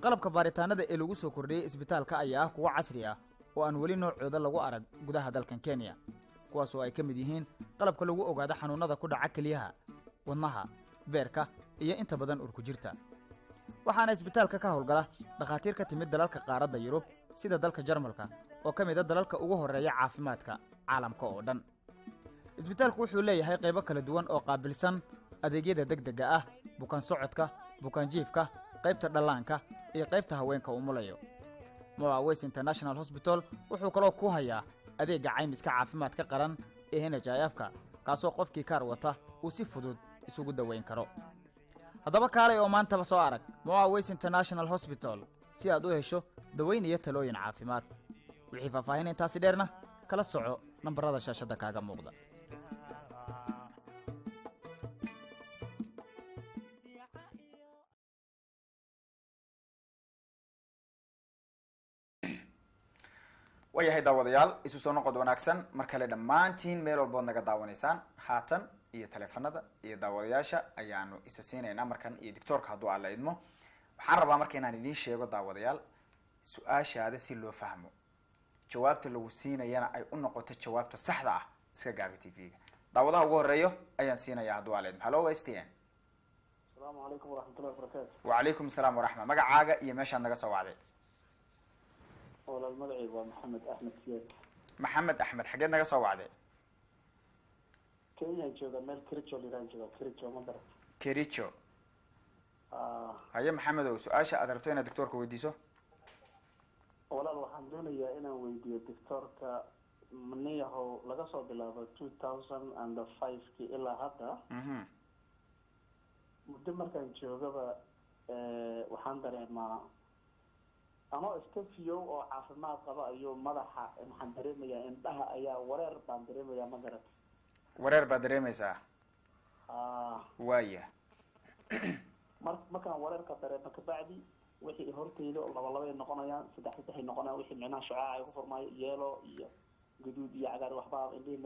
Qalabka baaritaanada ee lagu soo kordhiyay isbitaalka ayaa ah kuwa casri ah oo aan weli noocooda lagu arag gudaha dalkan Kenya, kuwaas oo ay ka mid yihiin qalabka lagu ogaado xanuunada ku dhaca kaliyaha, wadnaha, beerka iyo inta badan urku jirta. waxaana isbitaalka ka howlgala dhakhaatiir ka timid dalalka qaaradda Yurub sida dalka Jarmalka oo ka mid ah dalalka ugu horeeya caafimaadka caalamka oo dhan. Isbitaalku wuxuu leeyahay qaybo kala duwan oo qaabilsan adeegyada degdega ah, bukaan socodka, bukaan jiifka, qaybta dhallaanka iyo qaybta haweenka umulayo. Moa Waste International Hospital wuxuu kaloo ku hayaa adeegga caymiska caafimaadka qaran ee NHIF-ka kaasoo qofkii kaar wata uu si fudud isugu daweyn karo. haddaba kaalay oo maantaba soo arag Moa Waste International Hospital si aad u hesho daweyn iyo talooyin caafimaad. wixii faahfaahin intaasi dheerna kala soco nambarada shaashada kaaga muuqda. wayahay daawadayaal isu soo noqod wanaagsan mar kale dhammaantiin meel walbood naga daawanaysaan haatan iyo telefonada iyo daawadayaasha ayaanu isa siinaynaa markan iyo doctorka hadduu alla idmo waxaan rabaa marka inaan idiin sheego daawadayaal su-aashaada si loo fahmo jawaabta lagu siinayana ay u noqoto jawaabta saxda ah iska gaabi tv-ga daawadaha ugu horeeyo ayaan siinayaa hadduu alla idmo hallo stn asalaamu calaykum waraxmatullahi wabarakaatu. wacalaykum asalaam waraxma magacaaga iyo meeshaad naga soo wacday walaal magacaygu waa maxamed axmed siyaad. maxamed axmed xageed naga soo wacday Kenya jooga meel Kericho liran jooga Kericho mandar. Kericho haye maxamedow su-aasha aad rabto inaad doctorka weydiiso walaal waxaan doonayaa inaan weydiiyo doctorka maniyahow laga soo bilaabo 2005 ilaa hadda muddo markaan joogaba waxaan dareemaa anoo iska fiyow oo caafimaad qaba ayuu madaxa maxaan dareemayaa indhaha ayaa wareer baan dareemayaa ma garat wareer baad dareemaysaa waaya markaan wareerka dareemo kabacdi wixii horteyda oo laba ay noqonayaan saddex ay noqonayaan wixii micnaha shucaaca ay ku furmaayo yeelo iyo guduud iyo cagaar waxba indhihi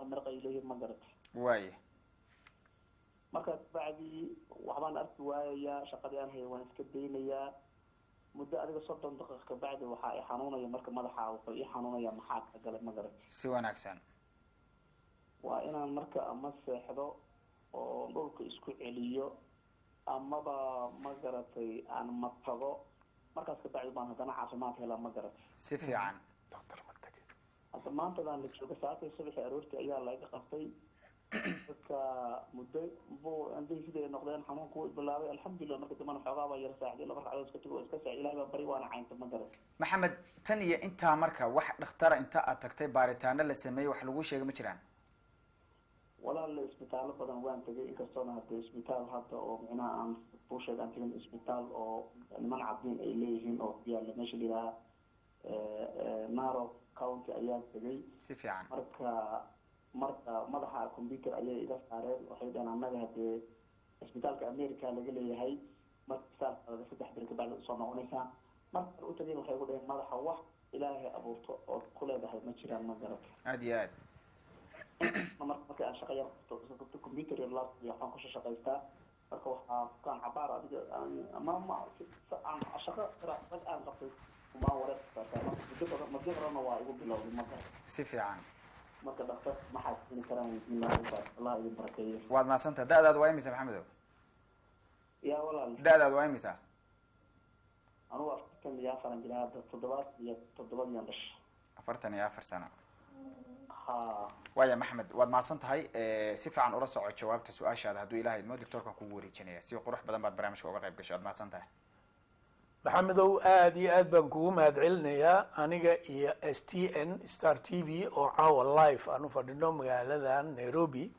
mirq ay leeyihiin ma garat waaya marka bacdi waxbaan arki waayayaa shaqadii aan hayay waan iska daynayaa muddo adiga 30 daqiiqo ka bacdi waxaa i xanuunaya marka madaxa wuxuu i xanuunaya maxaa ka galay ma garan si wanaagsan waa inaan marka ama seexdo oo dhulka isku celiyo amaba ma garatay aan matago markaas ka bacdi baan haddana caafimaad helaa ma garatay si fiican hadda maantadaan la jooga saacadii subaxii aroortii ayaa laga qabtay dadka muddo buu andii sidee noqdeen xanuunku wuu bilaabay alxamdulilah marka dambana xoogaa baa yara saacadii laba ragcadood iska tago iska saac ilaahay baa bari waana caynta ma garan maxamed tan iyo intaa marka wax dhakhtara inta aad tagtay baaritaano la sameeyey wax lagu sheegay ma jiraan walaal isbitaallo badan waan tegay inkastoona hadda isbitaal hadda oo micnaha aan buusheed aan tegin isbitaal oo niman cadiin ay leeyihiin oo ku yaalla meesha la yidhaha naro county ayaa tegay si fiican marka madaxa computer ayay iga saareen waxay dhaheen annaga haddee isbitaalka america laga leeyahay marka saasada 3 bil ka bacdi usoo noqonaysaa marka u tagay waxay ugu dhaheen madaxa wax ilaahay abuurto oo ku leedahay ma jiraan ma garata aad iyo aad marka aan shaqo yar qabto computer iyo laptop iyo waxaan ku shaqaystaa marka waxaa kaan cabaar adiga ama aan shaqo aan qabtay ma wareertaa muddo badan waa igu bilowday marka si fiican marka dhaqtar maxaa siin karaan Allah idin barakeeyo waad maasantahay da'daadu waa imisa maxamedow yaa walaal da'daadu waa imisa anu afkan yaa faran jiraa 7 yan dhash 44 sano ha waya maxamed waad maasan tahay si fiican ula soco jawaabta su-aashaada hadduu ilaahay idmo doctorkan kugu wareejinaya si qurux badan baad barnaamijka uga qayb gashay waad maasan tahay maxamedow aad iyo aad baan kugu mahad celinayaa aniga iyo STN Star TV oo caawa live aanu fadhino magaalada Nairobi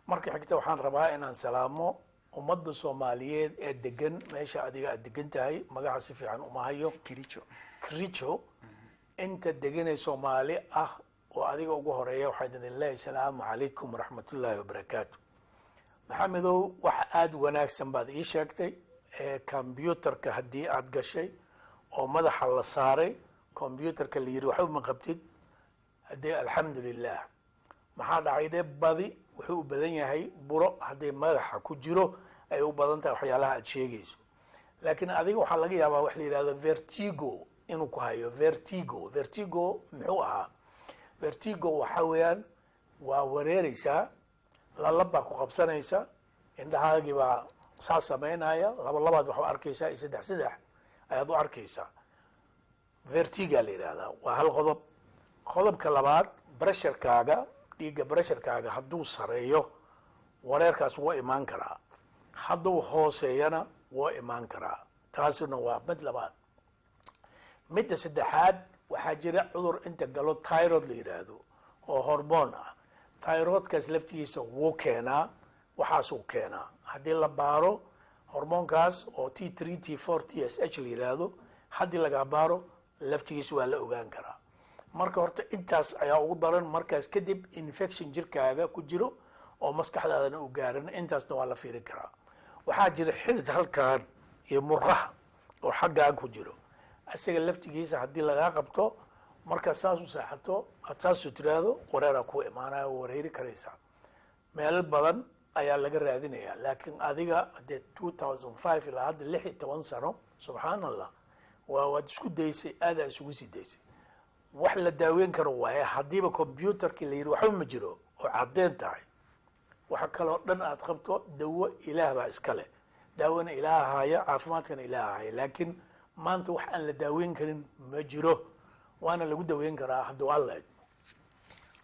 marka xigta waxaan rabaa inaan salaamo ummadda Soomaaliyeed ee degan meesha adiga aad degan tahay magaca si fiican uma hayo Kericho inta degan ee Soomaali ah oo adiga ugu horeeya waxaan idin leeyahay salaamu calaykum waraxmatullaahi wabarakaatu maxamedow wax aad wanaagsan baad ii sheegtay computerka haddii aad gashay oo madaxa la saaray computerka la yiri waxba ma qabtid haddii alxamdulilah maxaa dhacay de badi wuxuu u badan yahay buro haddii madaxa ku jiro ay u badan tahay waxyaalaha aad sheegayso laakiin adiga waxaa laga yaabaa wax la yidhahdo vertigo inuu ku hayo vertigo muxuu ahaa vertigo waxa weeyaan waa wareereysaa lalabaa ku qabsanaysa indhahaagii baa saa sameynaya labaad waxaa arkaysaa iyo saddex ayaad u arkaysaa vertiga la yidhaahdaa waa hal qodob qodobka labaad pressurekaaga dhiigga pressurekaaga hadduu sareeyo wareerkaas wuu imaan karaa hadduu hooseeyana wuu imaan karaa taasina waa mid labaad midda saddexaad waxaa jira cudur inta galo tyrod la yidhaahdo oo hormoon ah tyrodkaas laftigiisa wuu keenaa waxaasuu keenaa haddii la baaro hormoonkaas oo T3 T4 TSH la yidhaahdo haddii laga baaro laftigiisa waa la ogaan karaa marka horta intaas ayaa ugu daran markaas kadib infection jirkaaga ku jiro oo maskaxdaadana u gaaran intaasna waa la fiirin karaa waxaa jira xidid halkaan iyo murqaha oo xaggaan ku jiro asaga laftigiisa haddii lagaa qabto markaad saas u saaxato aad saas u tiraahdo wareeraa ku imaanaya wareeri karaysaa meel badan ayaa laga raadinayaa laakiin adiga hadee 2005 ilaa hadda 16 sano subxaan allah waad isku daysay aadaa isugu sii daysay wax la daaweyn karo waaye haddiiba computerkii la yidhi waxba ma jiro oo caddeyn tahay waxa kaloo dhan aad qabto dawo ilaah baa iska leh daawona ilaah haya caafimaadkana ilaah haya laakiin maanta wax aan la daaweyn karin ma jiro waana lagu daweyn karaa hadduu alla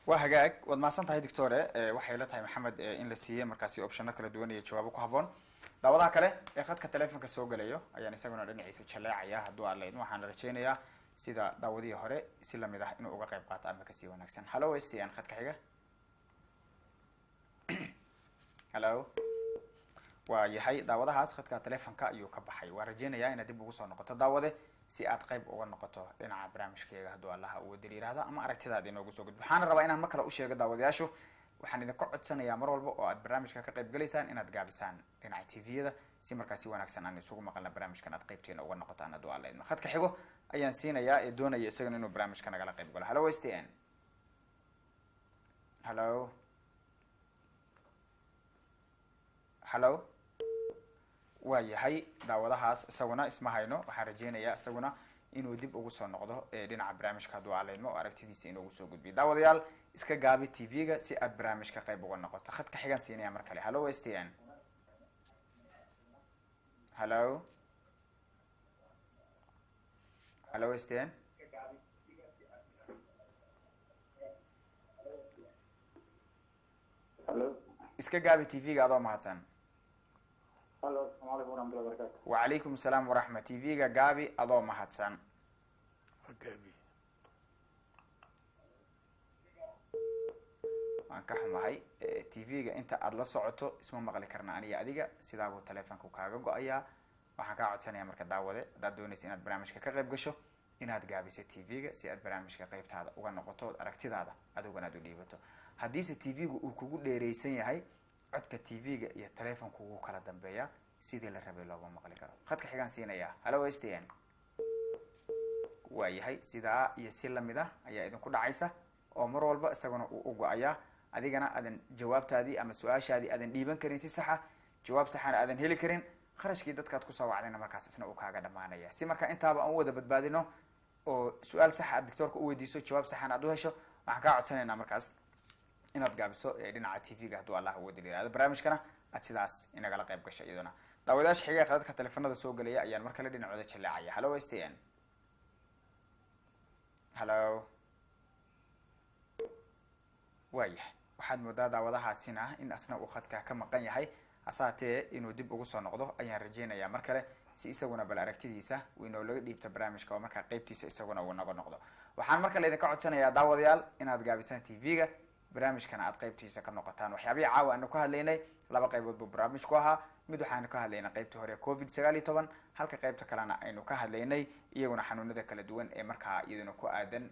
waa hagaag waad mahadsan tahay doctore waxay la tahay maxamed in la siiyey markaasi optionno kala duwan iyo jawaabo ku habboon daawadaha kale ee khadka telefonka soo galayo ayaan isaguna dhinaciisa jaleecaya hadduu alla idmo waxaan rajaynayaa sida daawadihii hore si lamid ah inuu uga qayb qaato ama kasii wanaagsan hallo STN khadka xiga hallo waa yahay daawadahaas khadka telefonka ayuu ka baxay waa rajaynayaa inaad dib ugu soo noqoto daawade si aad qayb uga noqoto dhinaca barnaamijkeega hadduu allaha uu wadal yiraahdo ama aragtidaada inoogu soo gudbo waxaan rabaa inaan mar kale u sheego daawadayaashu waxaan idinka codsanayaa mar walba oo aad barnaamijka ka qayb galaysaan inaad gaabisaan dhinaca tviyada si markaasi wanaagsan aan isugu maqalna barnaamijkan aad qaybteena uga noqotaan hadduu alla idmo khadka xigo ayaan siinayaa ee doonaya isagana inuu barnaamijka nagala qayb galo hallo STN hallo hallo waa yahay daawadahaas isaguna isma hayno waxaan rajeynayaa isaguna inuu dib ugu soo noqdo dhinaca barnaamijka hadduu aleydmo oo aragtidiisa inoogu soo gudbiyo daawadayaal iska gaabi tv-ga si aad barnaamijka qayb uga noqoto khadka xigan siinaya mar kale hallo s t n hallo hallo s t n hallo iska gaabi tv-ga adoo mahadsan hallo asalaamu calaykum waraxmatullahi wabarakatu wacalaykum asalaam waraxmat tv-ga gaabi adoo mahadsan Gaabi. waan ka xumahay tv-ga inta aada la socoto isma maqli karna aniga adiga sidaabuu telefonku kaaga go-ayaa waxaan kaa codsanaya marka daawade haddaad doonaysa inaad barnaamijka ka qayb gasho inaad gaabiso tv-ga si aad barnaamijka qaybtaada uga noqoto ood aragtidaada adiguna aad u dhiibato haddiise tv-gu uu kugu dheereysan yahay codka tv-ga iyo telefonku wuu kala dambeeyaa sidii la rabay looma maqli karo khadka xigaan siinayaa hallo s t n waa yahay sidaa iyo si lamid ah ayaa idinku dhacaysa oo mar walba isaguna uu u go-ayaa adigana aadan jawaabtaadii ama su-aashaadii aadan dhiiban karin si saxa jawaab saxana aadan heli karin kharashkii dadkaad kusoo wacdayna markaas isna uu kaaga dhamaanaya si marka intaaba aan u wada badbaadino oo su-aal saxa aad doctoorka u weydiiso jawaab saxana aad u hesho waxaan kaa codsanaynaa markaas inaad gaabiso dhinaca tv-ga hadduu allah uga daliiraado barnaamijkana aad sidaas inagala qayb gasho iyaduna daawadayaasha xiga khadadka teleefanada soo gelaya ayaan mar kale dhinacooda jaleecaya hallo s t n hallo waayahay waxaad moodaa daawadahaasina in asna uu khadka ka maqan yahay hasaatee inuu dib ugu soo noqdo ayaan rajeynayaa mar kale si isaguna bal aragtidiisa uu inoolaga dhiibto barnaamijka oo markaa qeybtiisa isaguna uu naga noqdo waxaan mar kale idinka codsanayaa daawadayaal inaad gaabisaan tv-ga barnaamijkana aad qeybtiisa ka noqotaan waxyaabihii caawa aanu ka hadlaynay laba qaybood buu barnaamijku ahaa mid waxaanu ka hadlaynay qaybtii hore covid 19 halka qaybta kalena aynu ka hadlaynay iyaguna xanuunada kala duwan ee markaa iyaduna ku aadan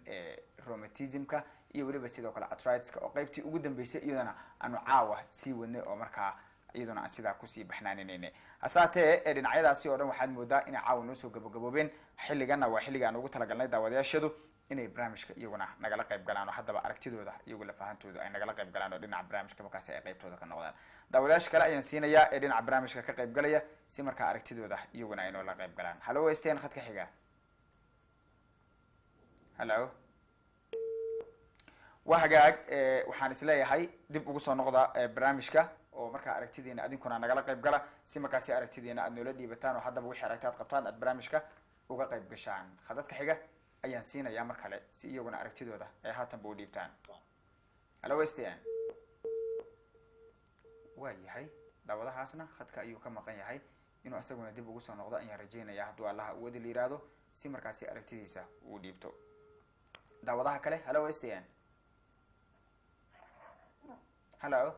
rheumatismka iyo weliba sidoo kale arthritis-ka oo qaybtii ugu dambeysay iyadana aanu caawa sii wadnay oo markaa iyaduna aan sidaa kusii baxnaaninayna hasaatee dhinacyadaasi oo dhan waxaad moodaa inay caawa noo soo gabagaboobeen xilligana waa xilliga aan ugu talagalnay daawadayaashadu inay barnaamijka iyaguna nagala qayb galaan oo haddaba aragtidooda iyagu lafahantooda ay nagala qayb galaan oo dhinaca barnaamijka markaasi ay qaybtooda ka noqdaan daawadayaasha kale ayaan siinayaa ee dhinaca barnaamijka ka qayb galaya si markaa aragtidooda iyaguna ay noola qayb galaan hallo westn khadka xiga hallo waa hagaag waxaan isleeyahay dib ugu soo noqda barnaamijka oo markaa aragtidiina adinkuna nagala qayb gala si markaasi aragtidiina aad noola dhiibataan oo haddaba wixii aragti aad qabtaan aad barnaamijka uga qayb gashaan khadadka xiga ayaan siinayaa mar kale si iyaguna aragtidooda ay haatanba u dhiibtaan hallo westn waa yahay daawadahaasna khadka ayuu ka maqan yahay inuu isaguna dib ugu soo noqdo ayaan rajeynayaa hadduu allaha uwadi la yiraahdo si markaasi aragtidiisa uu dhiibto daawadaha kale hallo westn hallo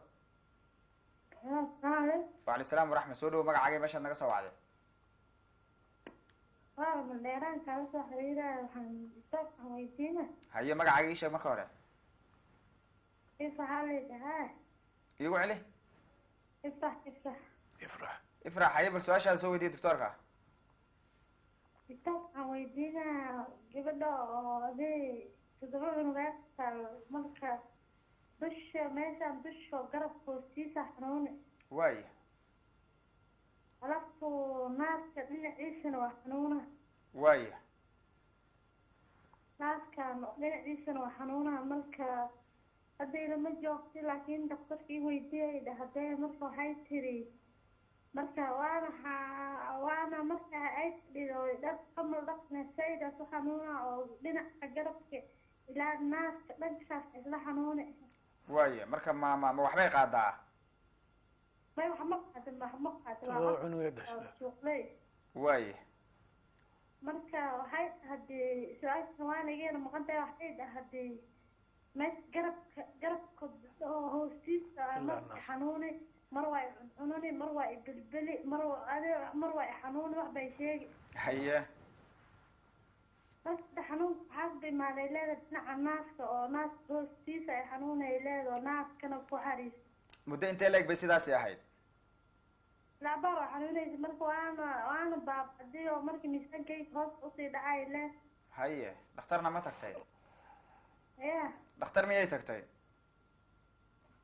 waalay salaam waraxmat soo dhawo magacaaga meeshaad naga soo wacday dheeraan kala soo xiriiraya waxaan weydiina haye magacaaga ii sheeg marka hore waxaa layidhahaa iigu celi ifrax ifrax haye bal su-aashaada soo weydiya doctoorka waxaan weydiinaa gabadha oo aday 7 unugaasal marka dusha meeshaan dusha garabka hoostiisa xanuune waaya alaftu naaska dhinaciisana waa xanuuna waaya naaskan dhinaciisana waa xanuuna marka hadday lama joogti laakiin daktarkii weydiiyay dhahdee marka waxay tiri marka waana marka ay tidhido dhab kamal dhaqna saydaas u xanuuna oo dhinaca garabka ilaa naaska dhankaas isla xanuune waaya marka ma waxbay qaadaa may waxma qaadin waaya marka waxay hadii su-aasha waanageena maqan tahay waxay dhahday meesha garabka oo hoostiisa marka xanuuni mar waa cununi mar waa ibelbeli mar waa xanuuni wax bay sheegi haye marka xanuunka waxaas bay maalay leedahay dhinaca naaska oo naaska hoostiisa ay xanuunay leedahay naaskana ku xariis muddo intee leeg bay sidaasi ahayd laabaa waa xanuunaysa marka waana baabadi oo marka miisaankayga hoos usii dhacay le haye dhakhtarna ma tagtay ya dhakhtar miyay tagtay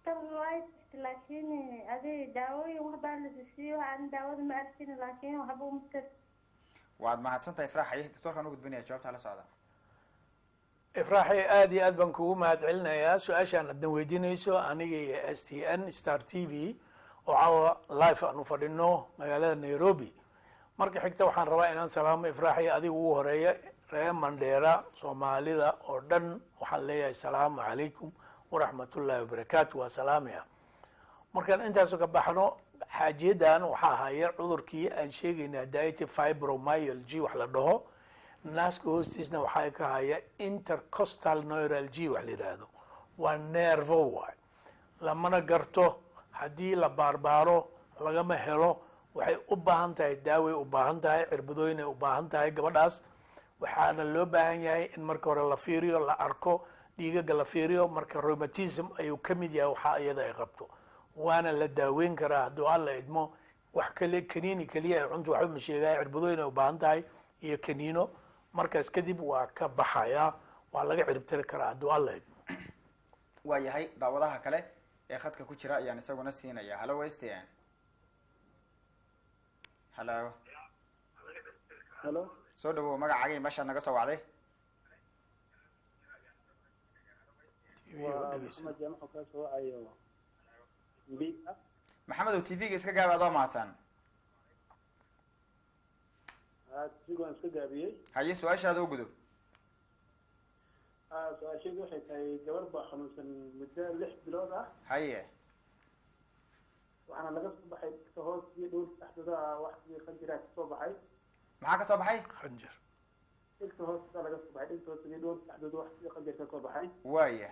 dhakhtar way jirta laakiin adi daawooyin wax baa la siiyo aan daawada ma arkin laakiin waxba uma tar waad mahadsantahay ifraaxay doctorkan u gudbinaya jawaabta la socda. ifraaxay aad iyo aad baan kugu mahad celinayaa su-aashaan adna weydiinayso aniga iyo s t n star t v oo caawa live aan u fadhino magaalada nairobi. marka xigta waxaan rabaa inaan salaamo ifraaxay adiga ugu horeeya reer mandheera soomaalida oo dhan waxaan leeyahay salaamu calaykum waraxmatullaahi wabarakaatu waa salaamaya. markaan intaas ka baxno xaajiyadan waxaa haya cudurkii aan sheegayna diabetic fibromyalgia wax la dhaho naaska hoostiisna waxaa ka haya intercostal neuralgia wax la yidhaahdo waa nervo waay lamana garto haddii la baarbaaro lagama helo waxay u baahan tahay daaway u baahan tahay cirbadooyin ay u baahan tahay gabadhaas waxaana loo baahan yahay in marka hore la fiiriyo la arko dhiigaga la fiiriyo marka rheumatism ayuu ka mid yahay waxaa iyada ay qabto waana la daaweyn karaa hadduu alla idmo wax kale kaniini keliya ay cunto waxba ma sheegaya cirbadooyin ay u baahan tahay iyo kaniino markaas kadib waa ka baxaya waa laga ciribtiri karaa hadduu alla idmo. waa yahay daawadaha kale ee khadka ku jira ayaan isaguna siinaya. hallo stn. hallo halo soo dhawow magacaaga iyo meeshaad naga soo wacday. waa maxamed jaamac oo ka soo wacayo mbika maxamedow tv-ga iska gaab adoo mahadsan. sigoan iska gaabiyey haye su-aashaada u gudub. su-aashaydu waxay tahay gabar baa xanuunsan muddo 6 bilood ah haye waxaana laga soo baxay ka hoos iyo dhowr saxdada waxii qanjira ka soo baxay. maxaa ka soo baxay? khanjir dhigta hoosta laga soo baxay dhigta hoosta iyo dhowr saxdada waxii qanjir ka soo baxay. waaya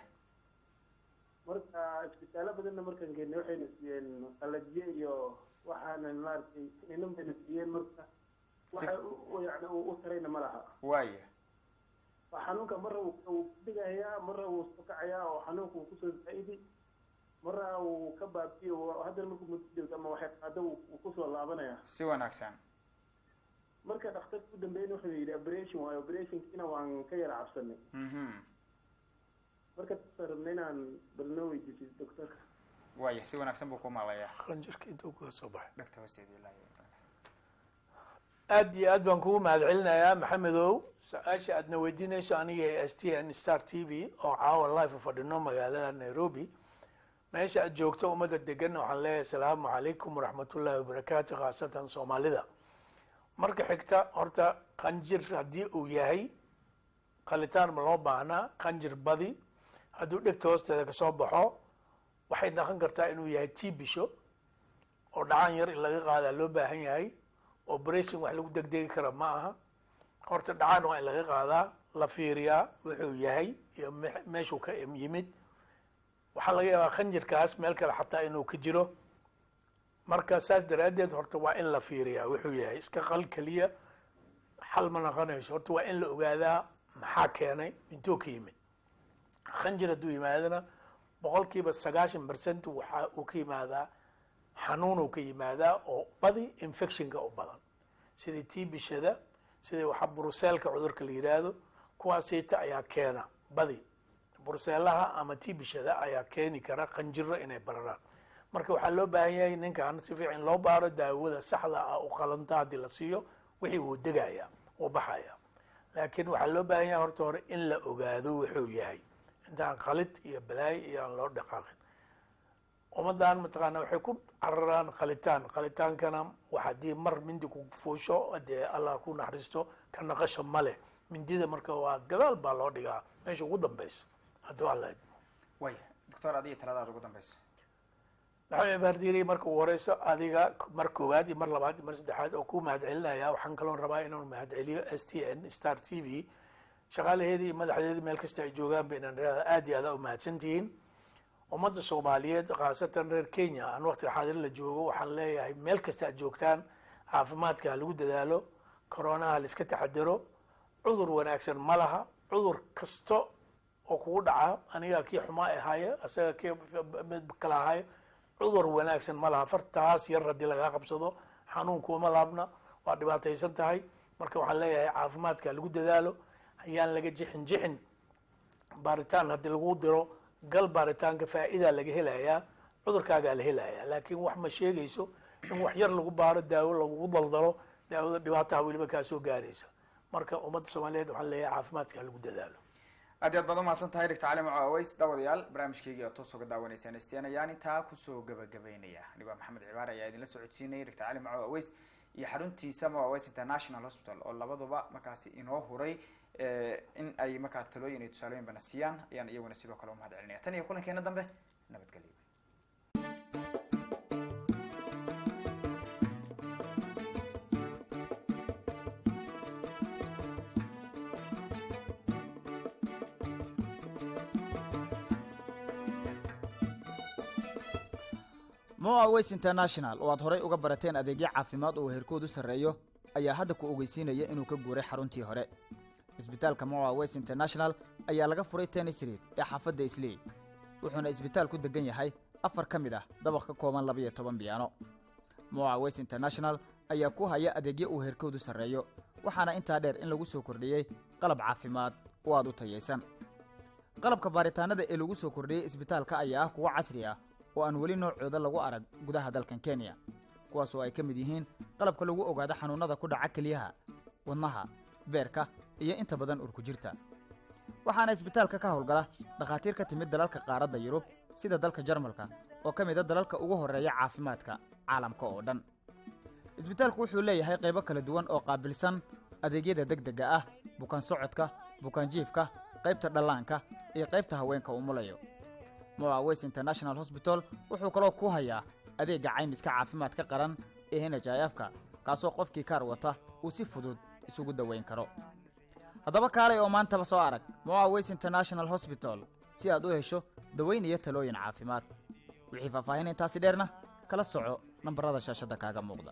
marka isbitaalo badanna markaan geynay waxayna siiyeen qalajiye iyo waxaana maaragtay inay bayna siiyeen marka waxa yani u tarayna ma laha. waaya waa xanuunka marra uu dhigayaa marra uu soo kacayaa oo xanuunka uu kusoo zaa'idi marra uu ka baabiyo haddana markuu muddo ama waxay qaado uu kusoo laabanaya. si wanaagsan. marka dhakhtarka u dambeeyna wuxuu yidhi operation waayo operationkiina waan ka yara cabsanay. marka taasaan rabnay inaan bal noo weydiisay doctorka. waaya si wanaagsan buu ku maqlayaa. khanjirka intuu ka soo baxay dhegta hoosteeda ilaa aad iyo aad baan kugu mahad celinayaa maxamedow su-aasha aadna weydiinayso aniga s t n star t v oo caawa live u fadhino magaalada nairobi meesha aad joogto ummadda degan waxaan leeyahay asalaamu calaykum waraxmatullaahi wabarakaatu khaasatan soomaalida. marka xigta horta qanjir haddii uu yahay qalitaan ma loo baahnaa qanjir badi hadduu dhegta hoosteeda kasoo baxo waxay naqon kartaa inuu yahay tiibisho oo dhacan yar in laga qaadaa loo baahan yahay. operation wax lagu degdegi kara ma aha horta dhacaan waa in laga qaadaa la fiiriyaa wuxuu yahay iyo meeshuu ka yimid. waxaa laga yaabaa khanjirkaas meel kale xataa inuu ka jiro marka saas daraaddeed horta waa in la fiiriyaa wuxuu yahay iska qal keliya xal ma noqonayso horta waa in la ogaadaa maxaa keenay intuu ka yimid. khanjir hadduu yimaadana 90% waxa uu ka yimaadaa xanuun uu ka yimaadaa oo badi infectionka u badan sidii tiibishada sidii waxa bruseelka cudurka la yiraahdo kuwaasita ayaa keena badi bruseelaha ama tiibishada ayaa keeni kara qanjiro inay bararaan. marka waxaa loo baahan yahay ninkan si fiican loo baaro daawada saxda ah u qalanta haddii la siiyo wixii uu degaya uu baxaya. laakiin waxaa loo baahan yahay horta hore in la ogaado wuxuu yahay intaan qalid iyo balaayo iyo aan loo dhaqaaqin. ummadan mataqaana waxay ku cararaan qalitaankana haddii mar mindi ku fuusho dee allah ku naxariisto ka naqasho ma leh mindida marka waa gadaal baa loo dhigaa meesha ugu dambeysa hadduu alla idmo. waaya doctor adiga taladaada ugu dambeysa. maxamed baardiri marka ugu horeyso adiga mar koowaad iyo mar labaad iyo mar saddexaad oo ku mahad celinaya waxaan kaloon rabaa inaan mahad celiyo s t n star t v shaqaalaheedii iyo madaxdeedii meel kasta ay joogaan ba inaan idhahda aad iyo aad u mahadsantihiin. ummadda soomaaliyeed khaasatan reer kenya aan waqtiga xaadir la joogo waxaan leeyahay meel kasta aad joogtaan caafimaadka ha lagu dadaalo koronaha la iska taxadaro cudur wanaagsan ma laha cudur kasto oo kugu dhaca aniga kii xumaa ahaaye asaga kii kala ahaaye cudur wanaagsan ma laha fartaas yar haddii lagaa qabsado xanuun kuuma laabna waa dhibaataysan tahay. marka waxaan leeyahay caafimaadka ha lagu dadaalo ayaan laga jixin baaritaan haddii lagu diro gal baaritaanka faa'iidaa laga helayaa cudurkaagaa la helayaa laakiin wax ma sheegayso in wax yar lagu baaro daawo lagugu daldalo daawada dhibaataha weliba kaa soo gaaraysa marka ummadda soomaaliyeed waxaan leeyahay caafimaadka lagu dadaalo aad iyo aad baad umahadsan tahay Dr. Cali Maco Aweys daawadayaal barnaamijkeygii oo toos uga daawanaysaan STN ayaan intaa kusoo gabagabeynaya aniga Maxamed Cibaar ayaa idinla socodsiinayay Dr. Cali Maco Aweys iyo xaruntiisa Maco Aweys International Hospital oo labaduba markaasi inoo huray in ay markaa talooyin iyo tusaalooyin banasiyaan ayaan iyaguna sidoo kale u mahad celinaya tan iyo kulankeena dambe nabadgelyo. Maco Aweys International oo aad horay uga barateen adeegyo caafimaad oo heerkoodu sareeyo ayaa hadda ku ogeysiinaya inuu ka guuray xaruntii hore. Isbitaalka Maco Aweys International ayaa laga furay Tennis Street ee xaafadda Islii. Wuxuuna isbitaalku degan yahay 4 ka mid ah dabaq ka kooban 12 biyaano. Maco Aweys International ayaa ku haya adeegyo uu heerkoodu sareeyo waxaana intaa dheer in lagu soo kordhiyay qalab caafimaad oo aad u tayeysan. Qalabka baaritaanada ee lagu soo kordhiyay isbitaalka ayaa ah kuwa casri ah oo aan weli noocooda lagu arag gudaha dalkan Kenya kuwaas oo ay ka mid yihiin qalabka lagu ogaado xanuunada ku dhaca kaliyaha wadnaha beerka iyo inta badan urku jirta waxaana isbitaalka ka howlgala dhakhaatiir ka timid dalalka qaaradda Yurub sida dalka Jarmalka oo ka mid ah dalalka ugu horeeya caafimaadka caalamka oo dhan isbitaalku wuxuu leeyahay qaybo kala duwan oo qaabilsan adeegyada degdega ah bukaan socodka bukaan jiifka qaybta dhallaanka iyo qaybta haweenka umulayo Maco Aweys International Hospital wuxuu kaloo ku hayaa adeega caymiska caafimaadka qaran ee NHIF-ka kaasoo qofkii kaar wata uu si fudud isugu daweyn karo haddaba kaalay oo maantaba soo arag Maco Aweys International Hospital si aad u hesho daweyn iyo talooyin caafimaad wixii faahfaahin intaasi dheerna kala soco nambarada shaashada kaaga muuqda